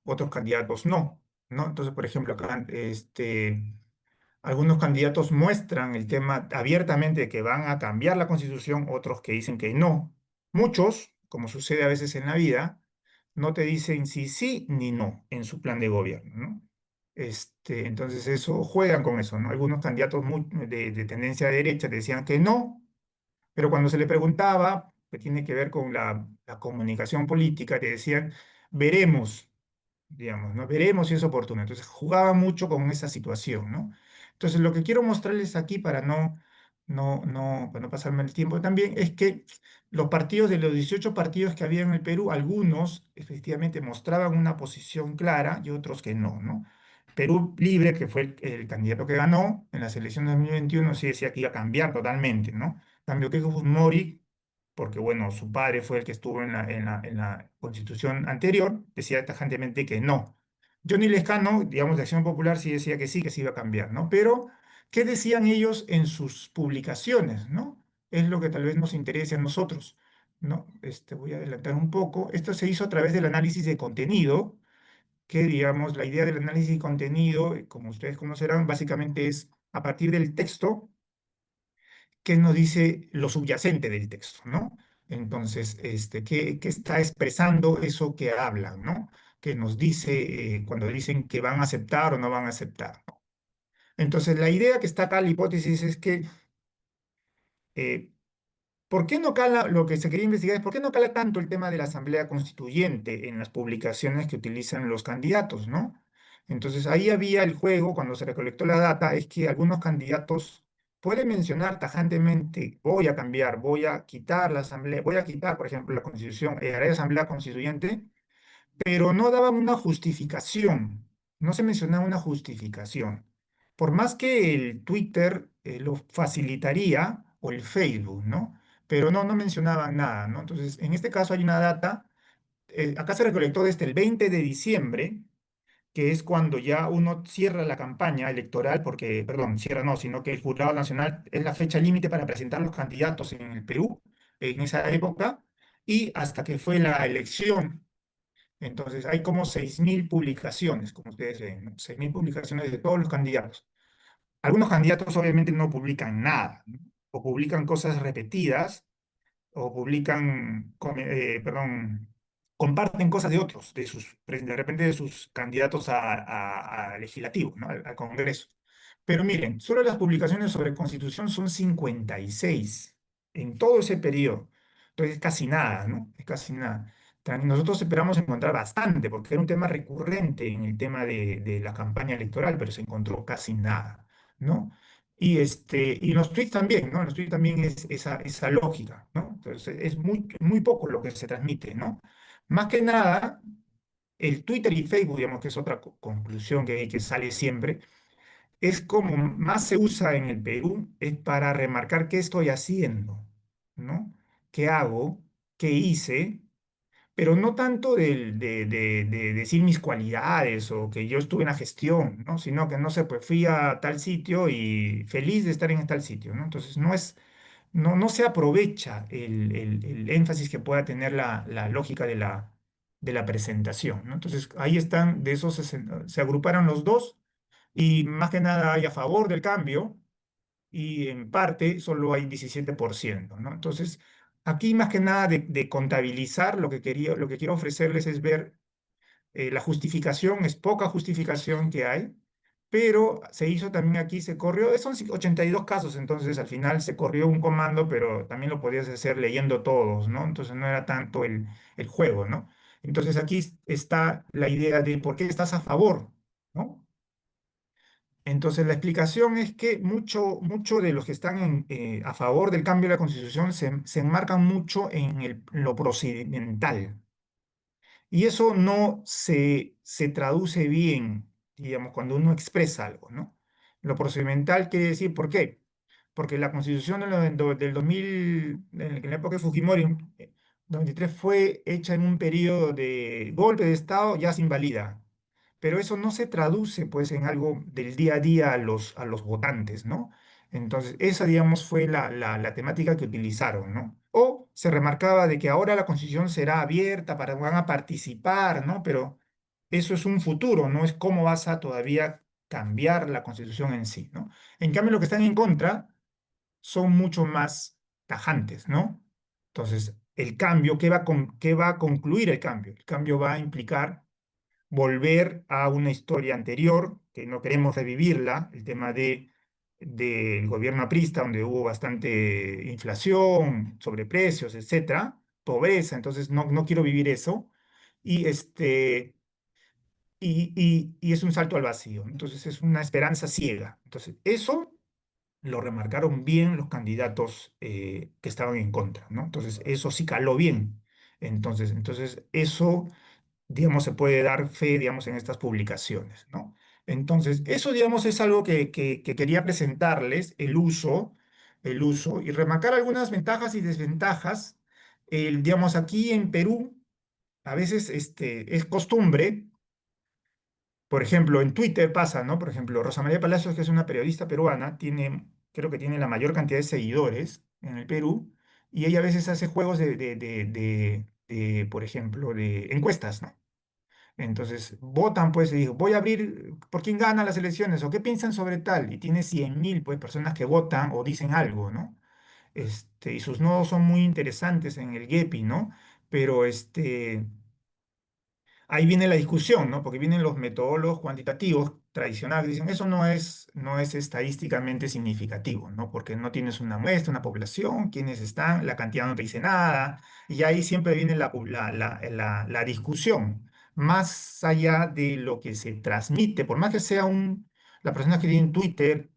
S4: otros candidatos no, ¿no? Entonces, por ejemplo, acá, algunos candidatos muestran el tema abiertamente de que van a cambiar la constitución, otros que dicen que no. Muchos, como sucede a veces en la vida, no te dicen si sí ni no en su plan de gobierno, ¿no? Entonces eso juegan con eso, ¿no? Algunos candidatos de tendencia derecha decían que no, pero cuando se le preguntaba, que tiene que ver con la comunicación política, te decían, veremos, digamos, ¿no? Veremos si es oportuno. Entonces jugaba mucho con esa situación, ¿no? Entonces, lo que quiero mostrarles aquí para no pasarme el tiempo también es que los partidos de los 18 partidos que había en el Perú, algunos efectivamente mostraban una posición clara y otros que no, ¿no? Perú Libre, que fue el candidato que ganó en las elecciones de 2021, sí decía que iba a cambiar totalmente, ¿no? En cambio, Keiko Fujimori, porque bueno, su padre fue el que estuvo en la constitución anterior, decía tajantemente que no. Johnny Lescano, digamos, de Acción Popular, sí decía que se iba a cambiar, ¿no? Pero, ¿qué decían ellos en sus publicaciones, ¿no? Es lo que tal vez nos interese a nosotros, ¿no? Voy a adelantar un poco. Esto se hizo a través del análisis de contenido, que, digamos, la idea del análisis de contenido, como ustedes conocerán, básicamente es a partir del texto qué nos dice lo subyacente del texto, ¿no? Entonces, ¿qué está expresando eso que hablan, ¿no? Que nos dice cuando dicen que van a aceptar o no van a aceptar, ¿no? Entonces, la idea que está acá, la hipótesis es que eh, ¿por qué no cala, lo que se quería investigar es por qué no cala tanto el tema de la Asamblea Constituyente en las publicaciones que utilizan los candidatos, ¿no? Entonces ahí había el juego, cuando se recolectó la data, es que algunos candidatos pueden mencionar tajantemente, voy a cambiar, voy a quitar la Asamblea, voy a quitar, por ejemplo, la Constitución, haré Asamblea Constituyente, pero no daban una justificación, no se mencionaba una justificación. Por más que el Twitter lo facilitaría, o el Facebook, ¿no? Pero no mencionaban nada, ¿no? Entonces, en este caso hay una data, acá se recolectó desde el 20 de diciembre, que es cuando ya uno cierra la campaña electoral, porque, perdón, cierra no, sino que el Jurado Nacional es la fecha límite para presentar los candidatos en el Perú, en esa época, y hasta que fue la elección. Entonces, hay como 6.000 publicaciones, como ustedes ven, ¿no? 6.000 publicaciones de todos los candidatos. Algunos candidatos obviamente no publican nada, ¿no? O publican cosas repetidas, o publican, perdón, comparten cosas de otros, de repente de sus candidatos a legislativo, ¿no? Al Congreso. Pero miren, solo las publicaciones sobre Constitución son 56 en todo ese periodo. Entonces es casi nada, ¿no? Es casi nada. Nosotros esperamos encontrar bastante, porque era un tema recurrente en el tema de la campaña electoral, pero se encontró casi nada, ¿no? Y los tweets también, ¿no? Los tweets también es esa lógica, ¿no? Entonces es muy poco lo que se transmite, ¿no? Más que nada, el Twitter y Facebook, digamos que es otra conclusión que sale siempre, es como más se usa en el Perú, es para remarcar qué estoy haciendo, ¿no? ¿Qué hago? ¿Qué hice? Pero no tanto de decir mis cualidades o que yo estuve en la gestión, ¿no? Sino que, no sé, pues fui a tal sitio y feliz de estar en tal sitio, ¿no? Entonces no se aprovecha el énfasis que pueda tener la lógica de la presentación, ¿no? Entonces ahí están, de esos se agruparon los dos y más que nada hay a favor del cambio y en parte solo hay 17%, ¿no? Entonces, aquí más que nada de contabilizar, lo que quiero ofrecerles es ver la justificación, es poca justificación que hay, pero se hizo también aquí, se corrió, son 82 casos, entonces al final se corrió un comando, pero también lo podías hacer leyendo todos, ¿no? Entonces no era tanto el juego, ¿no? Entonces aquí está la idea de por qué estás a favor, ¿no? Entonces, la explicación es que mucho de los que están a favor del cambio de la Constitución se enmarcan mucho en lo procedimental. Y eso no se traduce bien, digamos, cuando uno expresa algo, ¿no? Lo procedimental quiere decir, ¿por qué? Porque la Constitución del 2000, en la época de Fujimori, 93, fue hecha en un periodo de golpe de Estado, ya se invalida. Pero eso no se traduce, pues, en algo del día a día a los votantes, ¿no? Entonces, esa, digamos, fue la temática que utilizaron, ¿no? O se remarcaba de que ahora la Constitución será abierta para van a participar, ¿no? Pero eso es un futuro, no es cómo vas a todavía cambiar la Constitución en sí, ¿no? En cambio, los que están en contra son mucho más tajantes, ¿no? Entonces, el cambio, ¿qué va a concluir el cambio? El cambio va a implicar volver a una historia anterior, que no queremos revivirla, el tema del gobierno aprista, donde hubo bastante inflación, sobreprecios, etcétera, pobreza, entonces no quiero vivir eso. Y y es un salto al vacío. Entonces es una esperanza ciega. Entonces eso lo remarcaron bien los candidatos que estaban en contra, ¿no? Entonces eso sí caló bien. Entonces eso, digamos, se puede dar fe, digamos, en estas publicaciones, ¿no? Entonces, eso, digamos, es algo que quería presentarles, el uso, y remarcar algunas ventajas y desventajas. Digamos, aquí en Perú, a veces es costumbre, por ejemplo, en Twitter pasa, ¿no? Por ejemplo, Rosa María Palacios, que es una periodista peruana, creo que tiene la mayor cantidad de seguidores en el Perú, y ella a veces hace juegos por ejemplo, de encuestas, ¿no? Entonces, votan, pues, y digo, voy a abrir por quién gana las elecciones o qué piensan sobre tal. Y tiene 100.000, pues, personas que votan o dicen algo, ¿no? Y sus nodos son muy interesantes en el GEPI, ¿no? Pero ahí viene la discusión, ¿no? Porque vienen los metodólogos cuantitativos tradicionales, dicen, eso no es estadísticamente significativo, ¿no? Porque no tienes una muestra, una población, quiénes están, la cantidad no te dice nada, y ahí siempre viene la discusión, más allá de lo que se transmite, por más que sea la persona que tiene Twitter,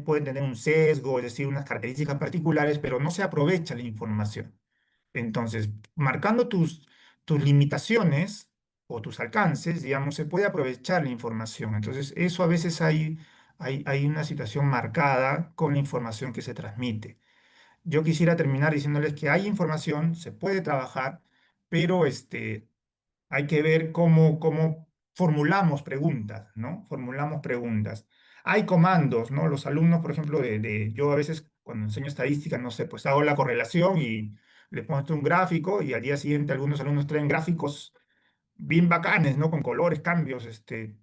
S4: puede tener un sesgo, es decir, unas características particulares, pero no se aprovecha la información. Entonces, marcando tus limitaciones o tus alcances, digamos, se puede aprovechar la información. Entonces, eso a veces hay una situación marcada con la información que se transmite. Yo quisiera terminar diciéndoles que hay información, se puede trabajar, pero hay que ver cómo formulamos preguntas, ¿no? Formulamos preguntas. Hay comandos, ¿no? Los alumnos, por ejemplo, yo a veces cuando enseño estadística, no sé, pues hago la correlación y les pongo un gráfico y al día siguiente algunos alumnos traen gráficos bien bacanes, ¿no? Con colores, cambios,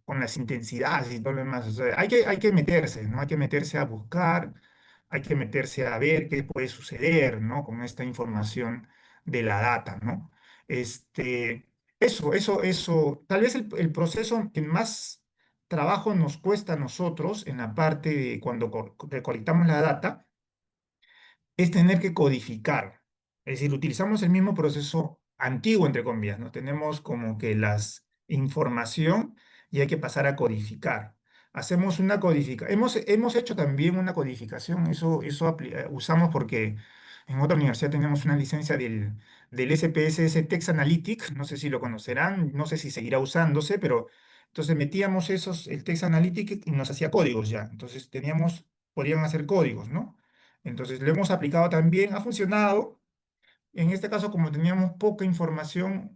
S4: con las intensidades y todo lo demás. O sea, hay que meterse, ¿no? Hay que meterse a buscar, hay que meterse a ver qué puede suceder, ¿no? Con esta información de la data, ¿no? Eso. Tal vez el proceso que más trabajo nos cuesta a nosotros en la parte de cuando recolectamos la data es tener que codificar. Es decir, utilizamos el mismo proceso antiguo, entre comillas, ¿no? Tenemos como que las información y hay que pasar a codificar. Hacemos una codificación. Hemos hecho también una codificación, eso usamos porque en otra universidad tenemos una licencia del SPSS Text Analytic, no sé si lo conocerán, no sé si seguirá usándose, pero entonces metíamos el Text Analytic y nos hacía códigos ya. Entonces podrían hacer códigos, ¿no? Entonces, lo hemos aplicado también, ha funcionado. En este caso, como teníamos poca información,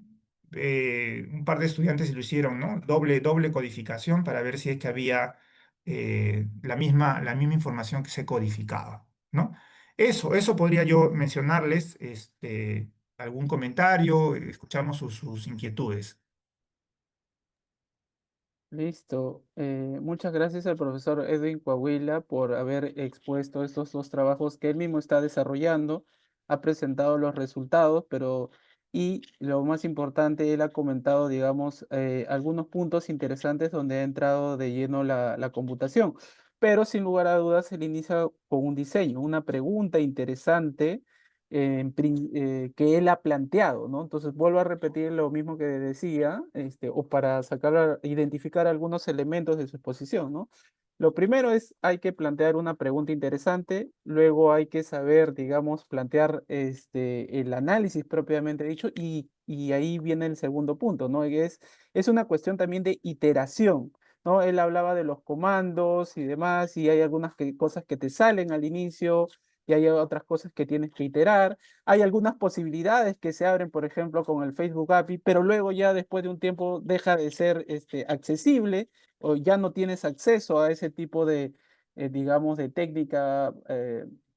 S4: un par de estudiantes lo hicieron, ¿no? Doble codificación para ver si es que había la misma información que se codificaba, ¿no? Eso podría yo mencionarles, algún comentario, escuchamos sus inquietudes.
S1: Listo. Muchas gracias al profesor Edwin Coahuila por haber expuesto estos dos trabajos que él mismo está desarrollando. Ha presentado los resultados, y lo más importante, él ha comentado, digamos, algunos puntos interesantes donde ha entrado de lleno la computación. Pero sin lugar a dudas, él inicia con un diseño, una pregunta interesante que él ha planteado, ¿no? Entonces vuelvo a repetir lo mismo que decía, o para identificar algunos elementos de su exposición, ¿no? Lo primero es, hay que plantear una pregunta interesante, luego hay que saber, digamos, plantear el análisis propiamente dicho, y ahí viene el segundo punto, ¿no? Es una cuestión también de iteración, ¿no? Él hablaba de los comandos y demás, y hay algunas cosas que te salen al inicio, y hay otras cosas que tienes que iterar. Hay algunas posibilidades que se abren, por ejemplo, con el Facebook API, pero luego ya después de un tiempo deja de ser accesible o ya no tienes acceso a ese tipo de, digamos, de técnica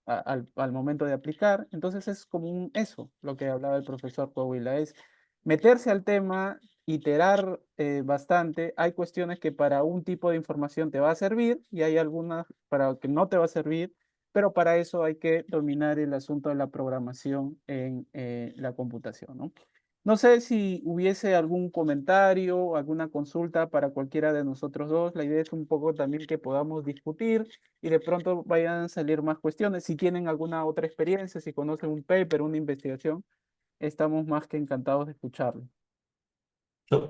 S1: al momento de aplicar. Entonces es como eso, lo que hablaba el profesor Coahuila, es meterse al tema, iterar bastante. Hay cuestiones que para un tipo de información te va a servir y hay algunas para que no te va a servir, pero para eso hay que dominar el asunto de la programación en la computación, ¿no? No sé si hubiese algún comentario, alguna consulta para cualquiera de nosotros dos. La idea es un poco también que podamos discutir y de pronto vayan a salir más cuestiones. Si tienen alguna otra experiencia, si conocen un paper, una investigación, estamos más que encantados de escucharlo.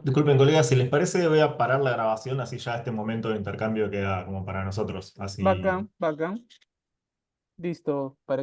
S2: Disculpen, colegas, si les parece, voy a parar la grabación, así ya este momento de intercambio queda como para nosotros. Así.
S1: Bacán, bacán. Listo, para que